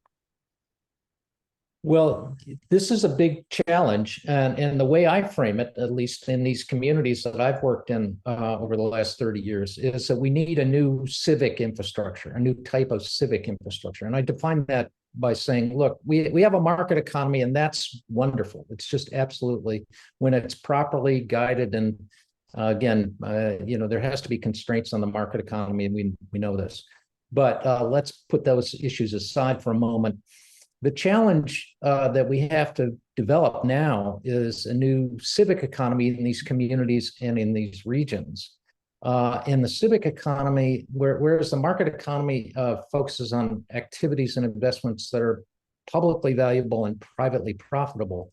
C: Well, this is a big challenge, and the way I frame it, at least in these communities that I've worked in over the last 30 years, is that we need a new civic infrastructure, a new type of civic infrastructure. And I define that by saying, look, we have a market economy, and that's wonderful. It's just absolutely, when it's properly guided, and again, there has to be constraints on the market economy, and we know this. But let's put those issues aside for a moment. The challenge that we have to develop now is a new civic economy in these communities and in these regions. In the civic economy, whereas the market economy focuses on activities and investments that are publicly valuable and privately profitable,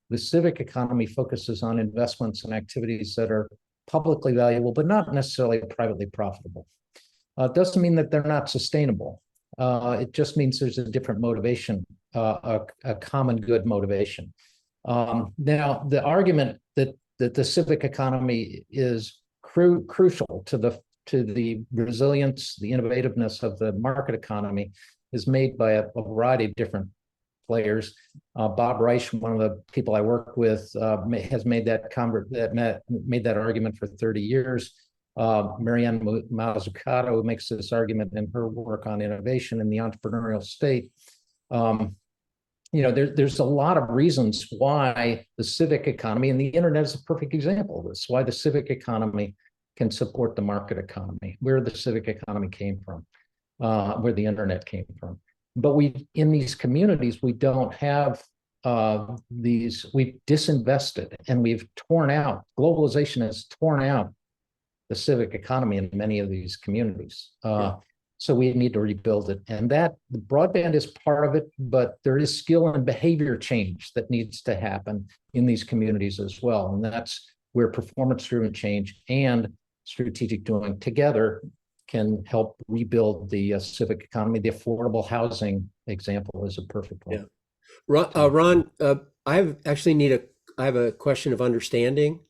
C: the civic economy focuses on investments and activities that are publicly valuable, but not necessarily privately profitable. It doesn't mean that they're not sustainable. It just means there's a different motivation, a common good motivation. Now, the argument that the civic economy is crucial to the resilience, the innovativeness of the market economy is made by a variety of different players. Bob Reich, one of the people I work with, has made that argument for 30 years. Marianne Mazzucato makes this argument in her work on innovation in the entrepreneurial state. There's a lot of reasons why the civic economy, and the internet is a perfect example of this, why the civic economy can support the market economy, where the civic economy came from, where the internet came from. But in these communities, we don't have we've disinvested, and we've torn out, globalization has torn out the civic economy in many of these communities. So we need to rebuild it. And that the broadband is part of it, but there is skill and behavior change that needs to happen in these communities as well. And that's where performance-driven change and strategic doing together can help rebuild the civic economy. The affordable housing example is a perfect one.
D: Yeah. Ron, I have a question of understanding.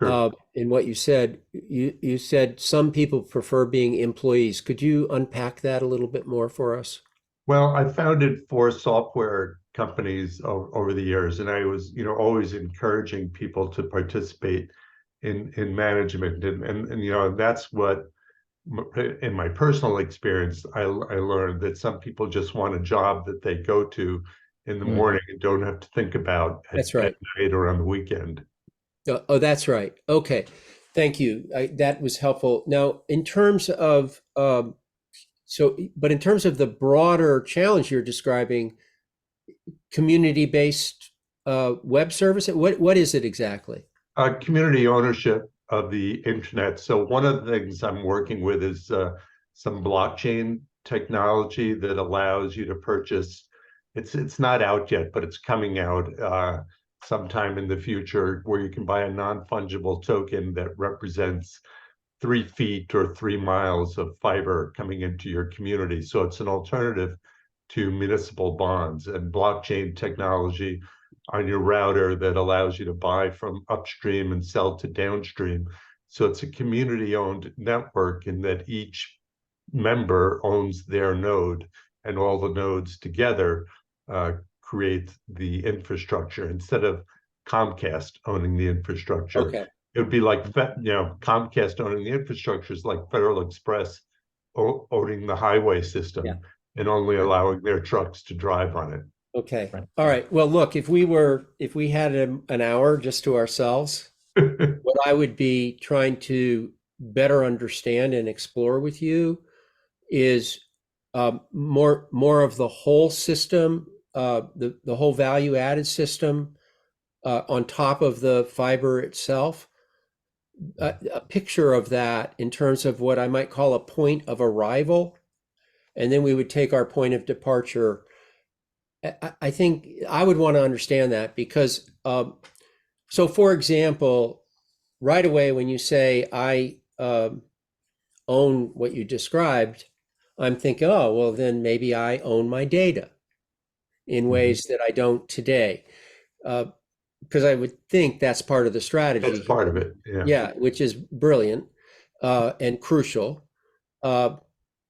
E: Sure.
D: In what you said, you said some people prefer being employees. Could you unpack that a little bit more for us?
E: Well, I founded 4 software companies over the years, and I was, always encouraging people to participate in management, and that's what, in my personal experience, I learned that some people just want a job that they go to in the morning and don't have to think about
D: That's right.
E: at night or on the weekend.
D: Oh, that's right. Okay. Thank you. That was helpful. Now, in terms of, but in terms of the broader challenge you're describing, community-based web service, what is it exactly?
E: Community ownership of the internet. So one of the things I'm working with is some blockchain technology that allows you to purchase. It's not out yet, but it's coming out sometime in the future, where you can buy a non-fungible token that represents 3 feet or 3 miles of fiber coming into your community. So it's an alternative to municipal bonds and blockchain technology on your router that allows you to buy from upstream and sell to downstream. So it's a community-owned network in that each member owns their node, and all the nodes together create the infrastructure instead of Comcast owning the infrastructure.
D: Okay.
E: It would be like, Comcast owning the infrastructure is like Federal Express owning the highway system and only allowing their trucks to drive on it.
D: Okay. All right. Well, look, if we had an hour just to ourselves, what I would be trying to better understand and explore with you is more of the whole system, the whole value added system on top of the fiber itself. A picture of that in terms of what I might call a point of arrival, and then we would take our point of departure. I think I would want to understand that because, so for example, right away when you say I own what you described, I'm thinking, oh, well, then maybe I own my data in ways that I don't today. Because I would think that's part of the strategy.
E: That's part of it, yeah.
D: Yeah, which is brilliant and crucial.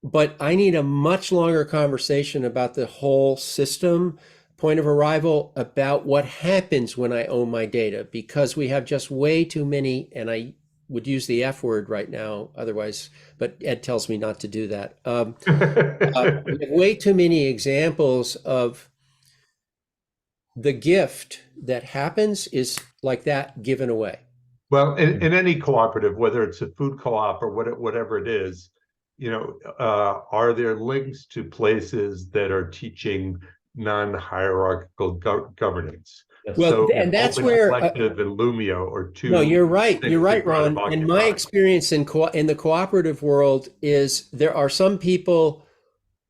D: But I need a much longer conversation about the whole system, point of arrival, about what happens when I own my data, because we have just way too many, and I would use the F word right now, otherwise, but Ed tells me not to do that. We have way too many examples of the gift that happens is like that given away.
E: Well, in any cooperative, whether it's a food co-op or whatever it is, are there links to places that are teaching non-hierarchical governance?
D: Well,
E: so
D: and that's
E: Open
D: where
E: Collective and Lumio are two.
D: No, you're right. You're right, Ron.
E: Occupy.
D: And my experience in the cooperative world is there are some people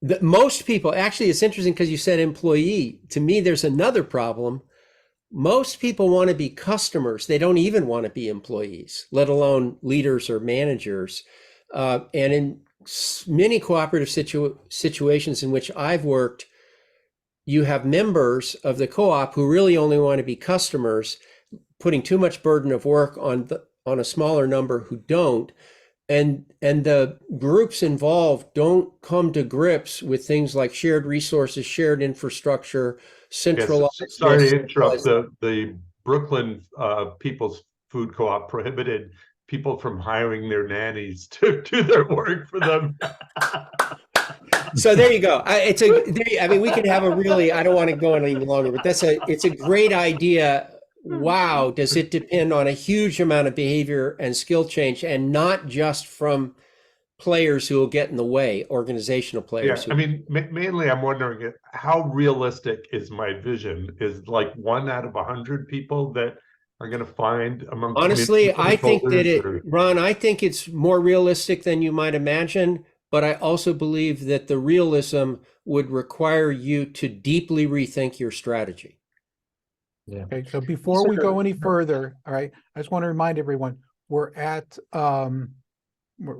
D: that most people, actually, it's interesting because you said employee. To me, there's another problem. Most people want to be customers. They don't even want to be employees, let alone leaders or managers. And in many cooperative situations in which I've worked, you have members of the co-op who really only want to be customers, putting too much burden of work on a smaller number who don't. And the groups involved don't come to grips with things like shared resources, shared infrastructure, centralized.
E: Yes, sorry to interrupt. The Brooklyn People's Food Co-op prohibited people from hiring their nannies to do their work for them.
D: So there you go. I mean, we could have a really, I don't want to go on any longer, but it's a great idea. Wow. Does it depend on a huge amount of behavior and skill change, and not just from players who will get in the way, organizational players.
E: Yeah, I mean, mainly I'm wondering how realistic is my vision? Is like 1 out of 100 people that are going to find among.
D: Honestly, I think that Ron, I think it's more realistic than you might imagine. But I also believe that the realism would require you to deeply rethink your strategy.
A: Yeah. Okay, so before we go any further, all right, I just want to remind everyone, we're at we're,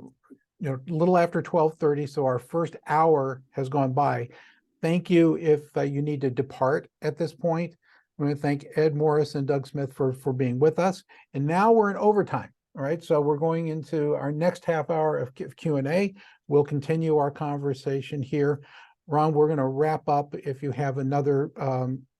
A: a little after 12:30, so our first hour has gone by. Thank you if you need to depart at this point. I'm going to thank Ed Morris and Doug Smith for being with us. And now we're in overtime. All right, so we're going into our next half hour of Q&A. We'll continue our conversation here. Ron, we're going to wrap up. If you have another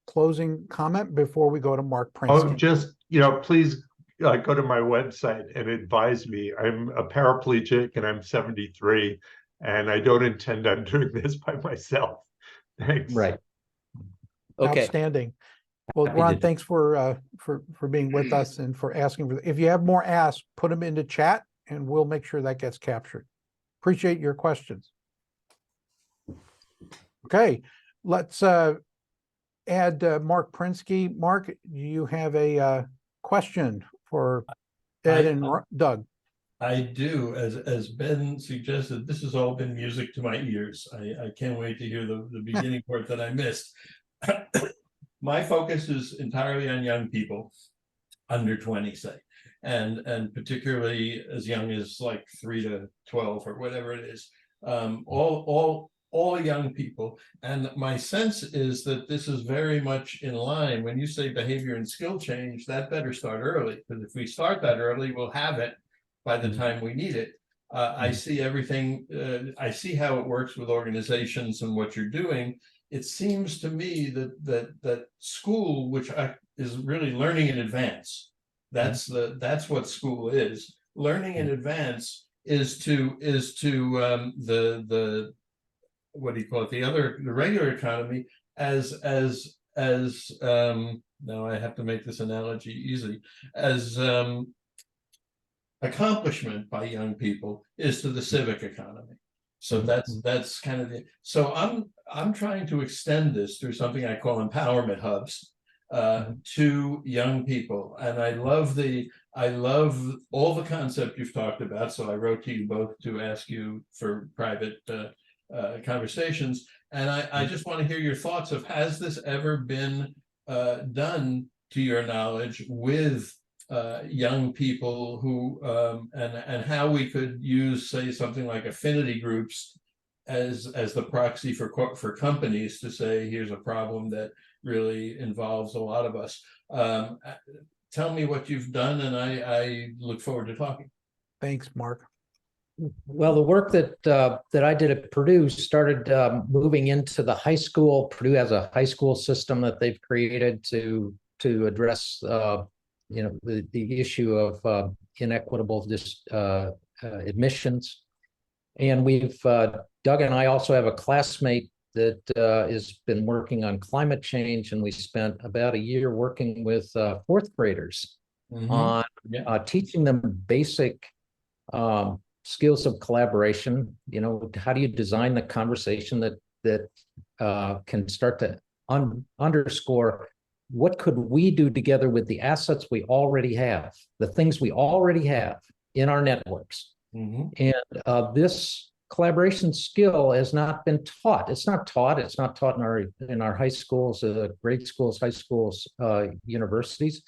A: closing comment before we go to Mark
E: Oh,
A: Prinsky.
E: just, please go to my website and advise me. I'm a paraplegic and I'm 73, and I don't intend on doing this by myself. Thanks.
C: Right.
D: Okay.
A: Outstanding. Well,
C: Happy to
A: Ron,
C: do.
A: thanks for being with us and for asking. If you have more asks, put them into chat and we'll make sure that gets captured. Appreciate your questions. Okay, let's add Mark Prinsky. Mark, do you have a question for Ed and Doug?
F: I do. As Ben suggested, this has all been music to my ears. I can't wait to hear the beginning part that I missed. My focus is entirely on young people under 20, say, and particularly as young as like 3 to 12 or whatever it is. All young people. And my sense is that this is very much in line. When you say behavior and skill change, that better start early, because if we start that early, we'll have it by the time we need it. I see everything. I see how it works with organizations and what you're doing. It seems to me that school, which is really learning in advance. That's what school is. Learning in advance is to the what do you call it? The regular economy as now I have to make this analogy easy, as accomplishment by young people is to the civic economy. So that's kind of the, so I'm trying to extend this through something I call empowerment hubs to young people. And I love all the concept you've talked about. So I wrote to you both to ask you for private conversations. And I just want to hear your thoughts of, has this ever been done to your knowledge with young people who and how we could use, say, something like affinity groups as the proxy for companies to say, here's a problem that really involves a lot of us. Tell me what you've done, and I look forward to talking.
A: Thanks, Mark.
C: Well, the work that I did at Purdue started moving into the high school. Purdue has a high school system that they've created to address the issue of inequitable admissions. And we've Doug and I also have a classmate that has been working on climate change, and we spent about a year working with fourth graders on teaching them basic skills of collaboration. How do you design the conversation that can start to underscore what could we do together with the assets we already have, the things we already have in our networks. And this collaboration skill has not been taught. It's not taught in our high schools, grade schools, high schools, universities.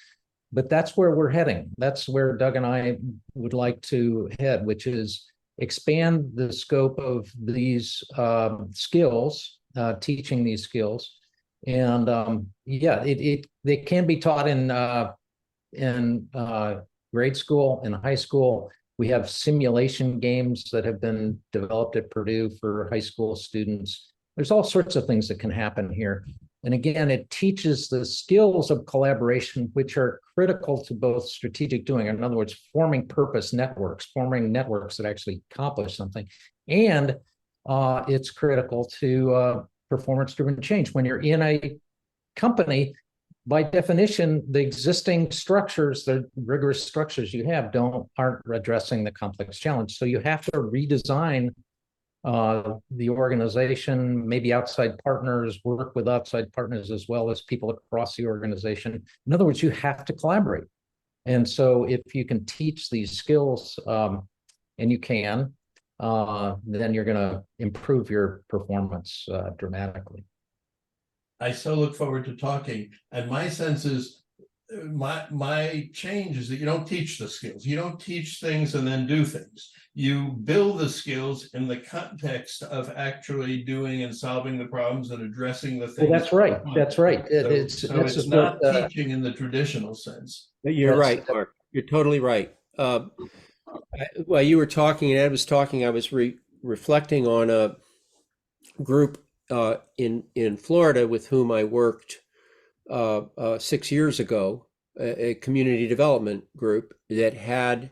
C: But that's where we're heading. That's where Doug and I would like to head, which is expand the scope of these skills, teaching these skills. And they can be taught in grade school and high school. We have simulation games that have been developed at Purdue for high school students. There's all sorts of things that can happen here. And again, it teaches the skills of collaboration, which are critical to both strategic doing, in other words, forming purpose networks, forming networks that actually accomplish something. And it's critical to performance-driven change. When you're in a company, by definition, the existing structures, the rigorous structures you have aren't addressing the complex challenge. So you have to redesign the organization, maybe outside partners, work with outside partners as well as people across the organization. In other words, you have to collaborate. And so if you can teach these skills, and you can, then you're going to improve your performance dramatically.
F: I so look forward to talking. And my sense is, my change is that you don't teach the skills. You don't teach things and then do things. You build the skills in the context of actually doing and solving the problems and addressing the things.
C: Well, that's right. That's right.
F: It's not teaching in the traditional sense.
D: You're right, Mark. You're totally right. While you were talking and Ed was talking, I was reflecting on a group in Florida with whom I worked 6 years ago, a community development group that had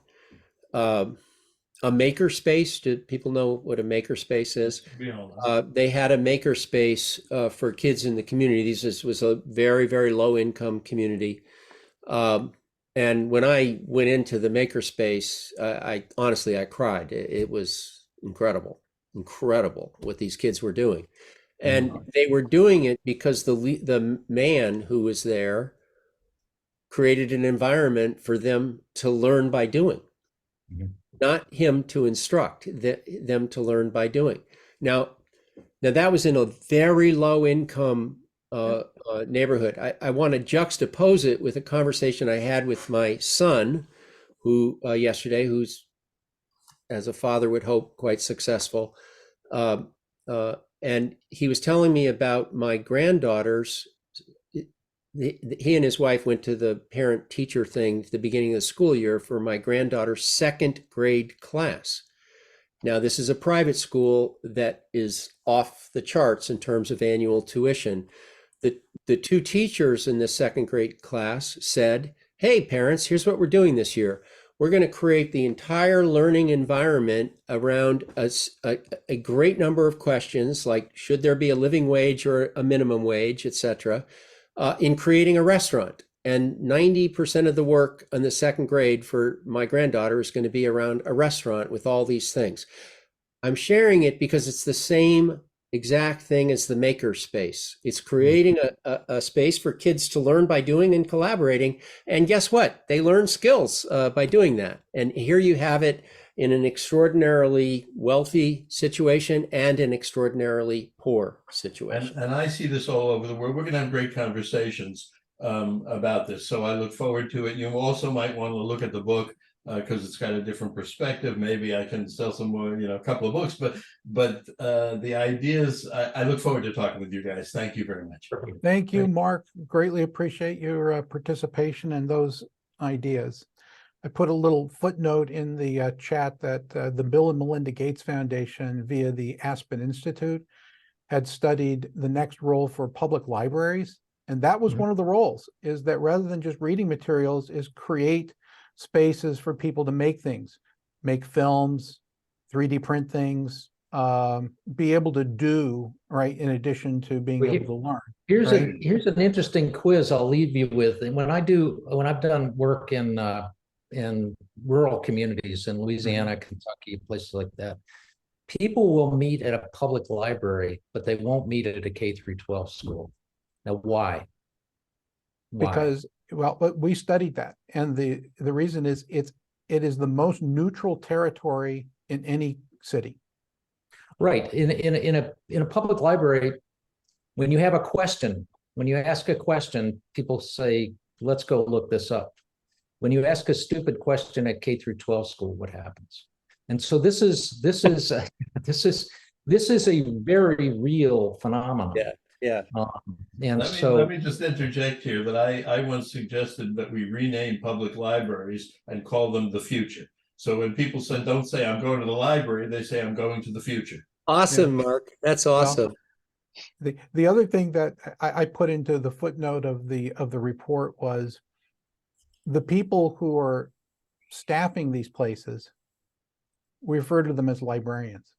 D: a maker space. Do people know what a maker space is?
F: To be honest.
D: They had a maker space for kids in the community. This was a very, very low income community. And when I went into the maker space, I honestly, I cried. It was incredible what these kids were doing. And they were doing it because the man who was there created an environment for them to learn by doing. Not him to instruct, them to learn by doing. Now that was in a very low income neighborhood. I want to juxtapose it with a conversation I had with my son, who yesterday, who's, as a father would hope, quite successful. And he was telling me about my granddaughters. He and his wife went to the parent-teacher thing at the beginning of the school year for my granddaughter's second grade class. Now, this is a private school that is off the charts in terms of annual tuition. The two teachers in the second grade class said, "Hey, parents, here's what we're doing this year. We're going to create the entire learning environment around a great number of questions, like should there be a living wage or a minimum wage, etc., in creating a restaurant." And 90% of the work in the second grade for my granddaughter is going to be around a restaurant with all these things. I'm sharing it because it's the same exact thing as the maker space. It's creating a space for kids to learn by doing and collaborating. And guess what? They learn skills by doing that. And here you have it in an extraordinarily wealthy situation and an extraordinarily poor situation.
F: And I see this all over the world. We're going to have great conversations about this. So I look forward to it. You also might want to look at the book because it's got a different perspective. Maybe I can sell some more, a couple of books, but the ideas, I look forward to talking with you guys. Thank you very much.
A: Thank you, Mark. Greatly appreciate your participation in those ideas. I put a little footnote in the chat that the Bill and Melinda Gates Foundation via the Aspen Institute had studied the next role for public libraries. And that was one of the roles, is that rather than just reading materials, is create spaces for people to make things, make films, 3D print things, be able to do, right, in addition to being able to learn.
C: Here's
A: right?
C: here's an interesting quiz I'll leave you with. And when I've done work in rural communities in Louisiana, Kentucky, places like that, people will meet at a public library, but they won't meet at a K-12 school. Now, why?
A: Because, well, but we studied that, and the reason is it is the most neutral territory in any city.
C: Right. In a public library, when you have a question, when you ask a question, people say, "Let's go look this up." When you ask a stupid question at K-12 school, what happens? And so this is a very real phenomenon.
D: Yeah.
C: And
F: let me just interject here that I once suggested that we rename public libraries and call them the future. So when people don't say I'm going to the library, they say I'm going to the future.
D: Awesome, Mark. That's awesome.
A: Well, the other thing that I put into the footnote of the report was the people who are staffing these places, we refer to them as librarians.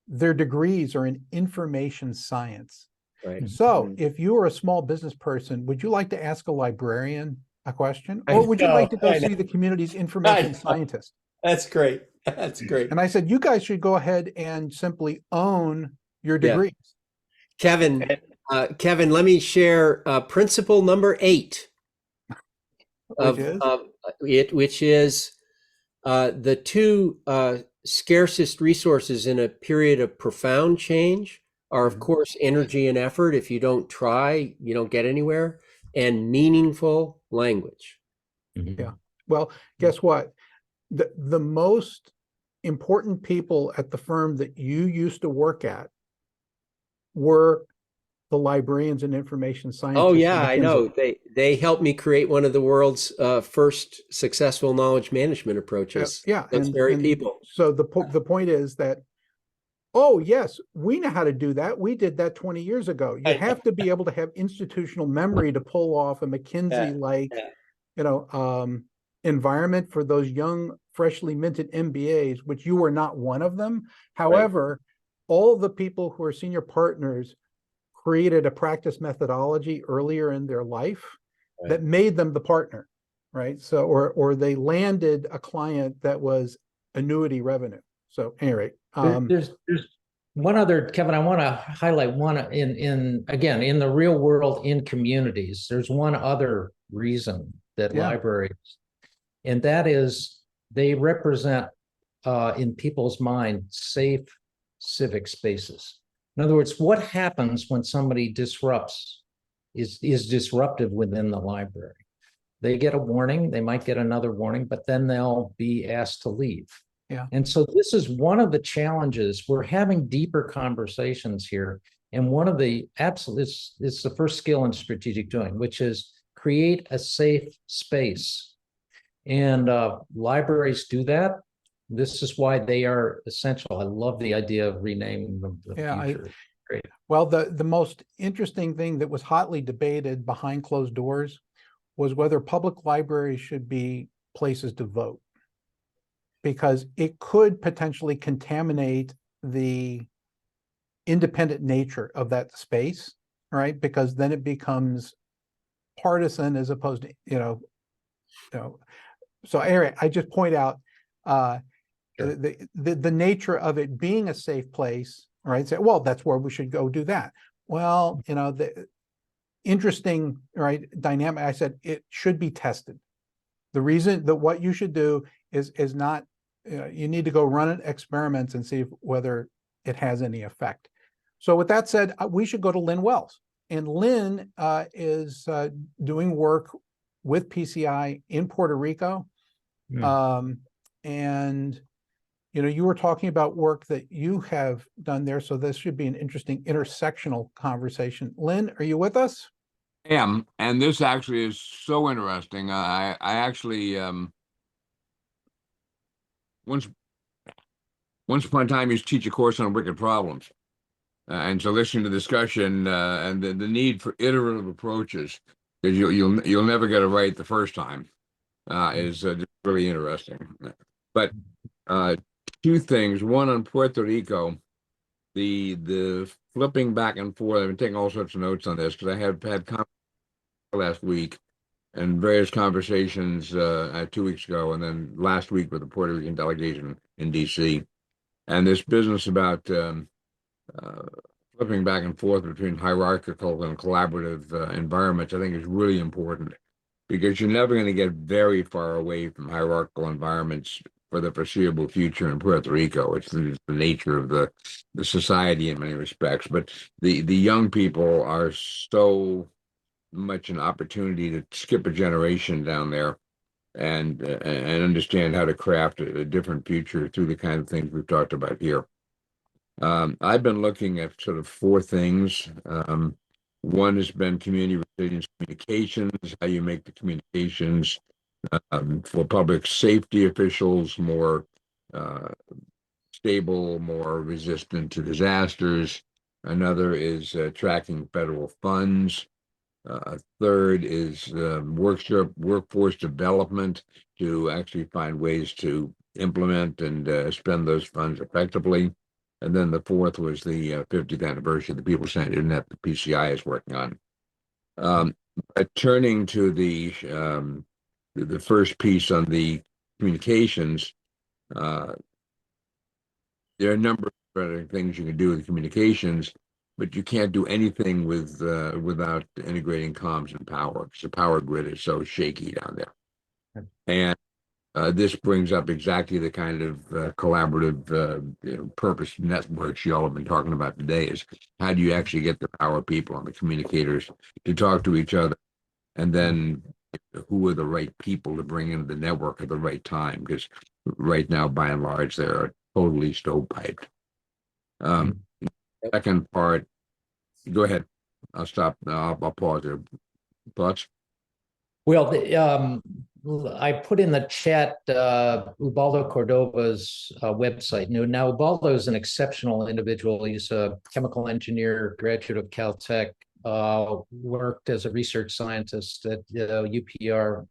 A: Their degrees are in information science.
D: Right.
A: So if you are a small business person, would you like to ask a librarian a question? Or would you like to go see the community's information scientist?
D: That's great. That's great.
A: And I said, you guys should go ahead and simply own your degrees.
D: Kevin, let me share principle number 8 which is the two scarcest resources in a period of profound change are, of course, energy and effort. If you don't try, you don't get anywhere, and meaningful language.
A: Yeah. Well, guess what? The most important people at the firm that you used to work at were the librarians and information scientists.
D: Oh yeah, I know. They helped me create one of the world's first successful knowledge management approaches.
A: Yeah,
D: those very people.
A: So the point is that Oh, yes, we know how to do that. We did that 20 years ago. You have to be able to have institutional memory to pull off a McKinsey-like, environment for those young, freshly minted MBAs, which you were not one of them. However, all the people who are senior partners created a practice methodology earlier in their life that made them the partner, right? So, or they landed a client that was annuity revenue. So anyway,
C: There's one other, Kevin, I want to highlight one in again, in the real world, in communities, there's one other reason that libraries, and that is they represent in people's mind safe civic spaces. In other words, what happens when somebody disrupts is disruptive within the library? They get a warning, they might get another warning, but then they'll be asked to leave.
A: Yeah.
C: And so this is one of the challenges. We're having deeper conversations here. And one of the absolute, it's the first skill in strategic doing, which is create a safe space. And libraries do that. This is why they are essential. I love the idea of renaming them the future. Great.
A: Well, the most interesting thing that was hotly debated behind closed doors was whether public libraries should be places to vote, because it could potentially contaminate the independent nature of that space, right? Because then it becomes partisan as opposed to, so anyway, I just point out the nature of it being a safe place, right? Say, well, that's where we should go do that. Well, the interesting, right, dynamic, I said it should be tested. The reason that what you should do is not, you need to go run experiments and see whether it has any effect. So with that said, we should go to Lynn Wells. And Lynn is doing work with PCI in Puerto Rico. And, you were talking about work that you have done there. So this should be an interesting intersectional conversation. Lynn, are you with us?
G: I am, and this actually is so interesting. I actually once upon a time used to teach a course on wicked problems, and so listening to the discussion and the need for iterative approaches, because you'll never get it right the first time, is just really interesting. But two things: one on Puerto Rico, the flipping back and forth. I've been taking all sorts of notes on this because I had last week and various conversations 2 weeks ago, and then last week with the Puerto Rican delegation in DC. And this business about flipping back and forth between hierarchical and collaborative environments, I think is really important, because you're never going to get very far away from hierarchical environments for the foreseeable future in Puerto Rico. It's the nature of the society in many respects. But the young people are so much an opportunity to skip a generation down there and understand how to craft a different future through the kind of things we've talked about here. I've been looking at sort of four things. One has been community resilience communications, how you make the communications for public safety officials more stable, more resistant to disasters. Another is tracking federal funds. Third is workforce development to actually find ways to implement and spend those funds effectively. And then the fourth was the 50th anniversary of the People-Centered Internet the PCI is working on. Turning to the first piece on the communications, there are a number of things you can do with communications, but you can't do anything without integrating comms and power, because the power grid is so shaky down there. And this brings up exactly the kind of collaborative purpose networks you all have been talking about today, is how do you actually get the power people and the communicators to talk to each other, and then who are the right people to bring into the network at the right time, because right now, by and large, they're totally stovepiped. Second part, go ahead. I'll stop. I'll pause there. Thoughts?
C: Well, I put in the chat Ubaldo Cordova's website. Now, Ubaldo is an exceptional individual. He's a chemical engineer, graduate of Caltech, worked as a research scientist at UPR,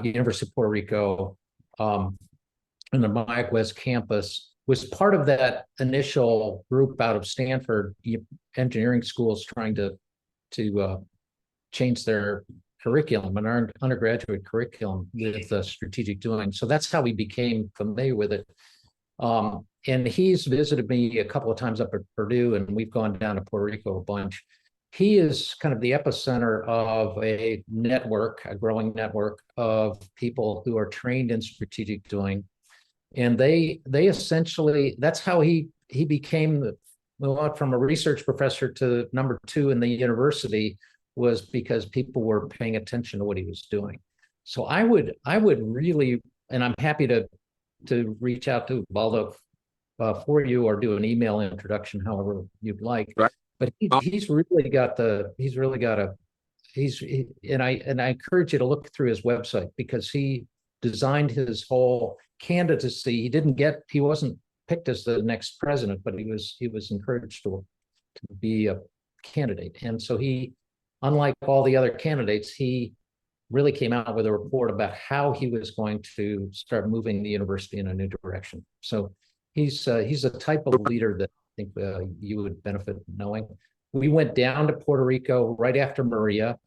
C: University of Puerto Rico, in the Mayaguez campus, was part of that initial group out of Stanford engineering schools trying to change their curriculum and our undergraduate curriculum with strategic doing. So that's how we became familiar with it. And he's visited me a couple of times up at Purdue, and we've gone down to Puerto Rico a bunch. He is kind of the epicenter of a network, a growing network of people who are trained in strategic doing. And they essentially, that's how he became from a research professor to number 2 in the university, was because people were paying attention to what he was doing. So I would really, and I'm happy to reach out to Baldo for you, or do an email introduction, however you'd like.
G: Right.
C: But he's really got and I encourage you to look through his website, because he designed his whole candidacy. He wasn't picked as the next president, but he was encouraged to be a candidate. And so he, unlike all the other candidates, he really came out with a report about how he was going to start moving the university in a new direction. So he's a type of leader that I think you would benefit from knowing. We went down to Puerto Rico right after Maria.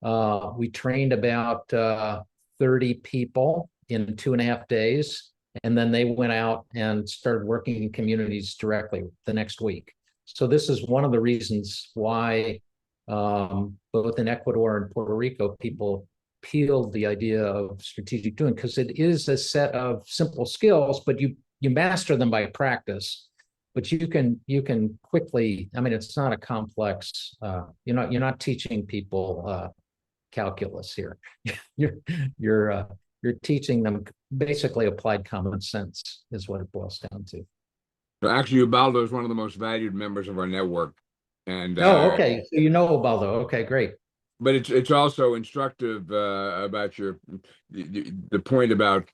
C: We trained about 30 people in 2.5 days, and then they went out and started working in communities directly the next week. So this is one of the reasons why both in Ecuador and Puerto Rico, people peeled the idea of strategic doing, because it is a set of simple skills, but you master them by practice. But you can quickly, I mean, it's not a complex, you're not teaching people calculus here. You're teaching them basically applied common sense is what it boils down to.
G: So actually, Ubaldo is one of the most valued members of our network. And
C: okay, so you know Ubaldo. Okay, great.
G: But it's also instructive about the point about,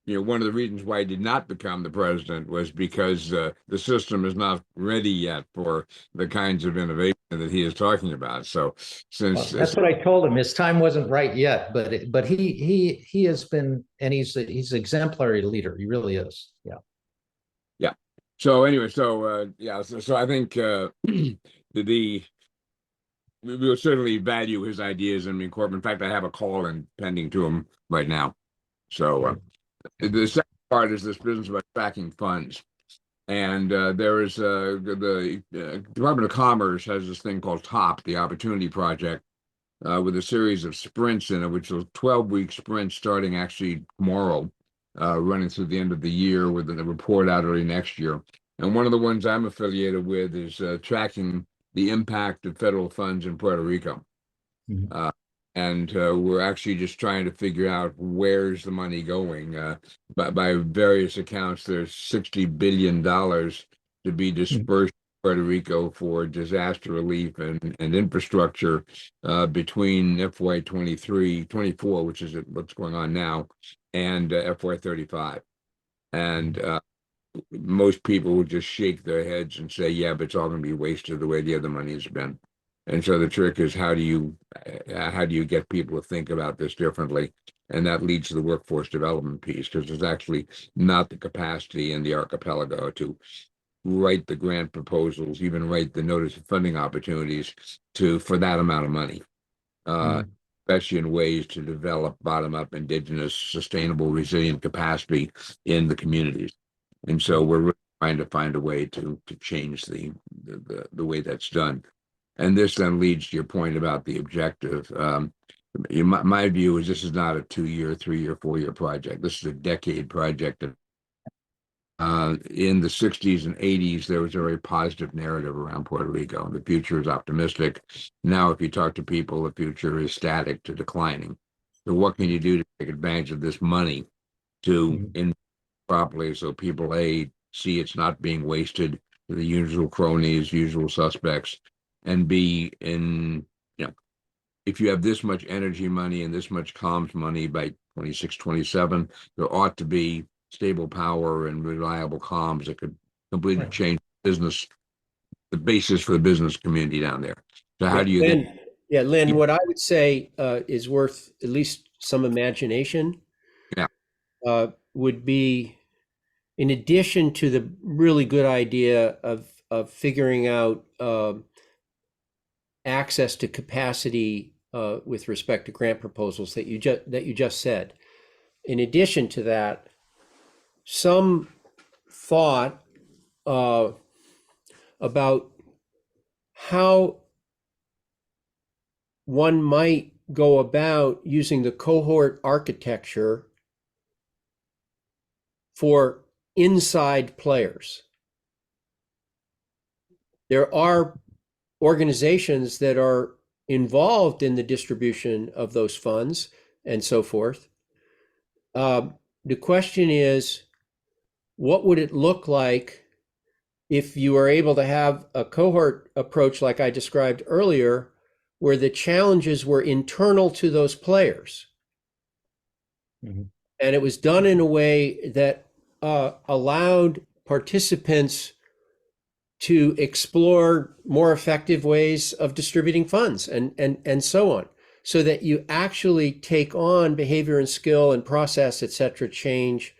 G: one of the reasons why he did not become the president was because the system is not ready yet for the kinds of innovation that he is talking about. So since
C: that's what I told him, his time wasn't right yet, but he has been, and he's an exemplary leader. He really is. Yeah.
G: Yeah. So anyway, so I think we will certainly value his ideas and incorporate. In fact, I have a call in pending to him right now. So the second part is this business about tracking funds. And there is the Department of Commerce has this thing called TOP, the Opportunity Project, with a series of sprints in it, which is 12-week sprints starting actually tomorrow, running through the end of the year, with a report out early next year. And one of the ones I'm affiliated with is tracking the impact of federal funds in Puerto Rico.
C: Mm-hmm.
G: And we're actually just trying to figure out where's the money going. By various accounts, there's $60 billion to be dispersed in Puerto Rico for disaster relief and infrastructure between FY 24, which is what's going on now, and FY 35. And most people will just shake their heads and say, yeah, but it's all going to be wasted the way the other money has been. And so the trick is, how do you get people to think about this differently? And that leads to the workforce development piece, because there's actually not the capacity in the archipelago to write the grant proposals, even write the notice of funding opportunities for that amount of money, especially in ways to develop bottom-up indigenous, sustainable, resilient capacity in the communities. And so we're really trying to find a way to change the way that's done. And this then leads to your point about the objective. My view is this is not a 2-year, 3-year, 4-year project. This is a decade project. In the 60s and 80s, there was a very positive narrative around Puerto Rico. The future is optimistic. Now, if you talk to people, the future is static to declining. So what can you do to take advantage of this money to invest properly, so people, see it's not being wasted to the usual cronies, usual suspects, and be if you have this much energy money and this much comms money by 26, 27, there ought to be stable power and reliable comms that could completely
C: Right.
G: change business, the basis for the business community down there. So how
D: Yeah,
G: do you
D: Lynn,
G: think?
D: yeah, Lynn,
G: Yeah.
D: what I would say is worth at least some imagination.
G: Yeah.
D: Would be, in addition to the really good idea of figuring out access to capacity with respect to grant proposals that you just said. In addition to that, some thought about how one might go about using the cohort architecture for inside players. There are organizations that are involved in the distribution of those funds and so forth. The question is, what would it look like if you were able to have a cohort approach like I described earlier, where the challenges were internal to those players?
C: Mhm.
D: And it was done in a way that allowed participants to explore more effective ways of distributing funds and so on, so that you actually take on behavior and skill and process, et cetera, change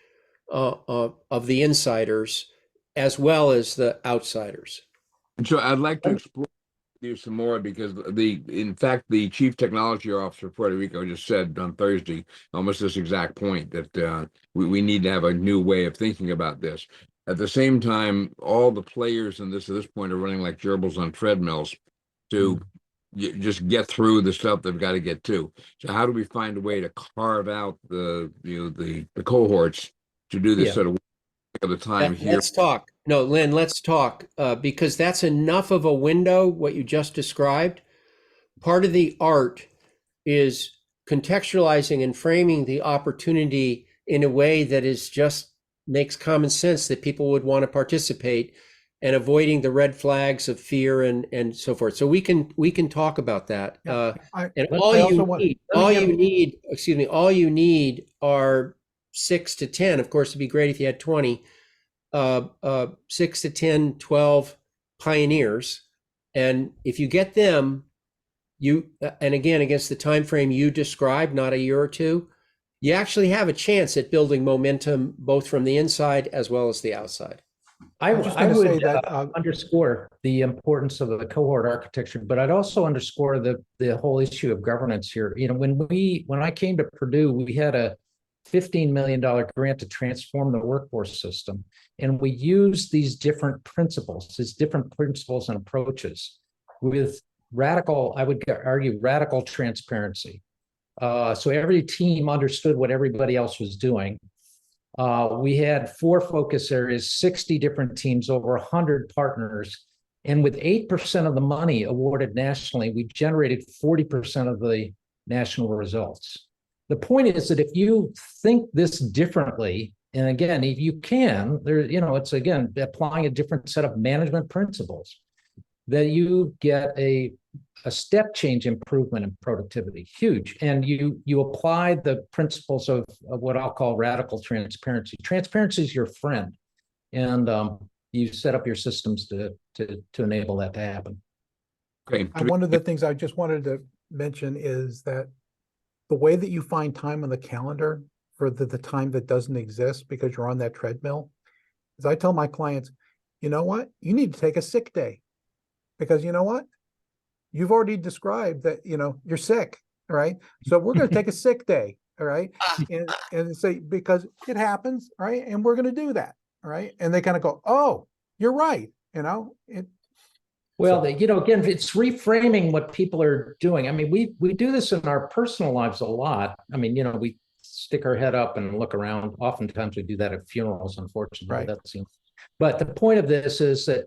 D: of the insiders as well as the outsiders.
G: And so I'd like to explore you some more, because in fact, the chief technology officer of Puerto Rico just said on Thursday almost this exact point, that we need to have a new way of thinking about this. At the same time, all the players in this at this point are running like gerbils on treadmills to just get through the stuff they've got to get to. So how do we find a way to carve out the cohorts to do this sort of work at the time here?
D: Let's talk. No, Lynn, let's talk, because that's enough of a window, what you just described. Part of the art is contextualizing and framing the opportunity in a way that is just makes common sense, that people would want to participate, and avoiding the red flags of fear and so forth. So we can talk about that. And all you need are 6 to 10. Of course, it'd be great if you had 20. 6 to 10, 12 pioneers, and if you get them, and again, against the time frame you described, not a year or two, you actually have a chance at building momentum both from the inside as well as the outside.
C: I
A: was just gonna say
C: would
A: that,
C: underscore the importance of the cohort architecture, but I'd also underscore the whole issue of governance here. You know, when I came to Purdue, we had a $15 million grant to transform the workforce system, and we used these different principles and approaches with radical, I would argue, radical transparency. So every team understood what everybody else was doing. We had 4 focus areas, 60 different teams, over 100 partners. And with 8% of the money awarded nationally, we generated 40% of the national results. The point is that if you think this differently, and again, if you can, it's again applying a different set of management principles, that you get a step change improvement in productivity, huge. And you apply the principles of what I'll call radical transparency. Transparency is your friend, and you set up your systems to enable that to happen.
G: Okay.
A: One of the things I just wanted to mention is that the way that you find time on the calendar for the time that doesn't exist because you're on that treadmill, is I tell my clients, you know what? You need to take a sick day, because you know what? You've already described that, you're sick, all right? So we're going to take a sick day, all right? And say, because it happens, right? And we're going to do that, all right? And they kind of go, oh, you're right,
C: Well, again, it's reframing what people are doing. I mean, we do this in our personal lives a lot. I mean, we stick our head up and look around. Oftentimes we do that at funerals, unfortunately.
A: Right.
C: But the point of this is that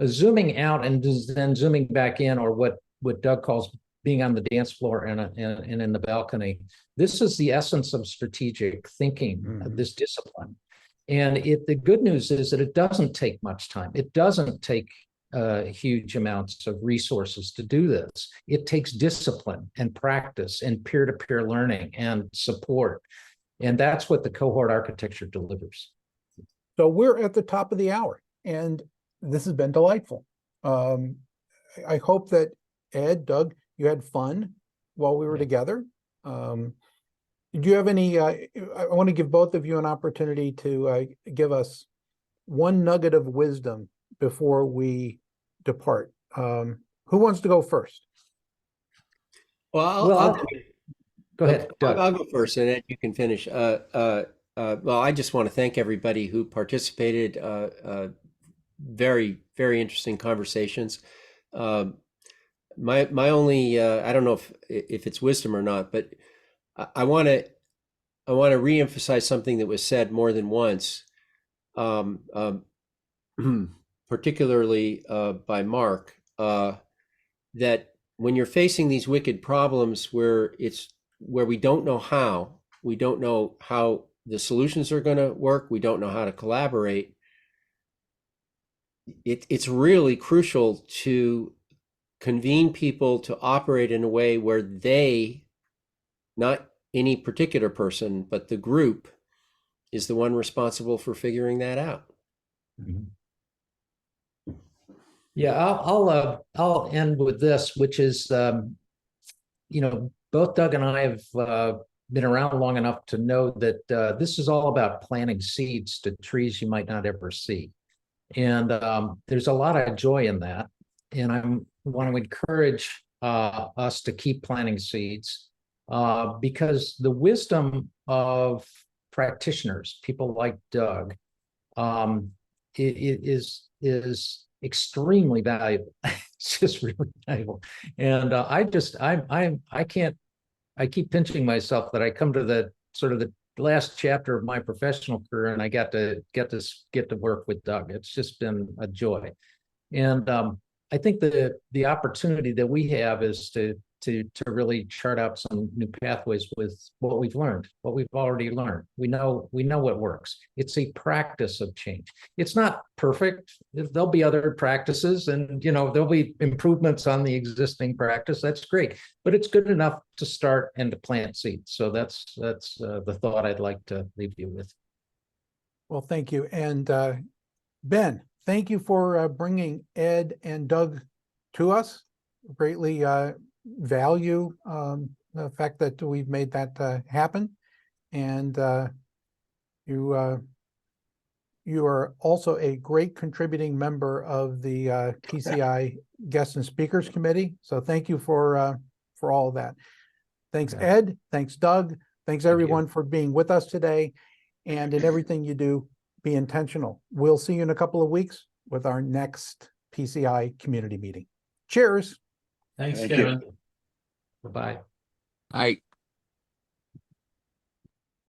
C: zooming out and then zooming back in, or what Doug calls being on the dance floor and in the balcony. This is the essence of strategic thinking, of this discipline. And the good news is that it doesn't take much time. It doesn't take huge amounts of resources to do this. It takes discipline and practice and peer-to-peer learning and support. And that's what the cohort architecture delivers.
A: So we're at the top of the hour, and this has been delightful. I hope that Ed, Doug, you had fun while we were together. Do you have any, I want to give both of you an opportunity to give us one nugget of wisdom before we depart. Who wants to go first?
D: Well,
C: Go ahead, Doug.
D: I'll go first, and then you can finish. Well, I just want to thank everybody who participated. Very, very interesting conversations. My only, I don't know if it's wisdom or not, but I want to reemphasize something that was said more than once, particularly by Mark, that when you're facing these wicked problems where we don't know how the solutions are going to work, we don't know how to collaborate, it's really crucial to convene people to operate in a way where they, not any particular person, but the group, is the one responsible for figuring that out.
C: Yeah, I'll end with this, which is, both Doug and I have been around long enough to know that this is all about planting seeds to trees you might not ever see. And there's a lot of joy in that. And I want to encourage us to keep planting seeds because the wisdom of practitioners, people like Doug, is extremely valuable. It's just really valuable. And I keep pinching myself that I come to the sort of the last chapter of my professional career and I get to work with Doug. It's just been a joy. And I think the opportunity that we have is to really chart out some new pathways with what we've learned, what we've already learned. We know what works. It's a practice of change. It's not perfect. There'll be other practices and, there'll be improvements on the existing practice. That's great, but it's good enough to start and to plant seeds. So that's the thought I'd like to leave you with.
A: Well, thank you. And Ben, thank you for bringing Ed and Doug to us. Greatly value the fact that we've made that happen. And you are also a great contributing member of the PCI Guests and Speakers Committee. So thank you for all of that. Thanks, Ed. Thanks, Doug. Thanks, everyone, for being with us today. And in everything you do, be intentional. We'll see you in a couple of weeks with our next PCI community meeting. Cheers.
F: Thanks,
B: Thank you.
F: Kevin.
C: Bye-bye.
G: I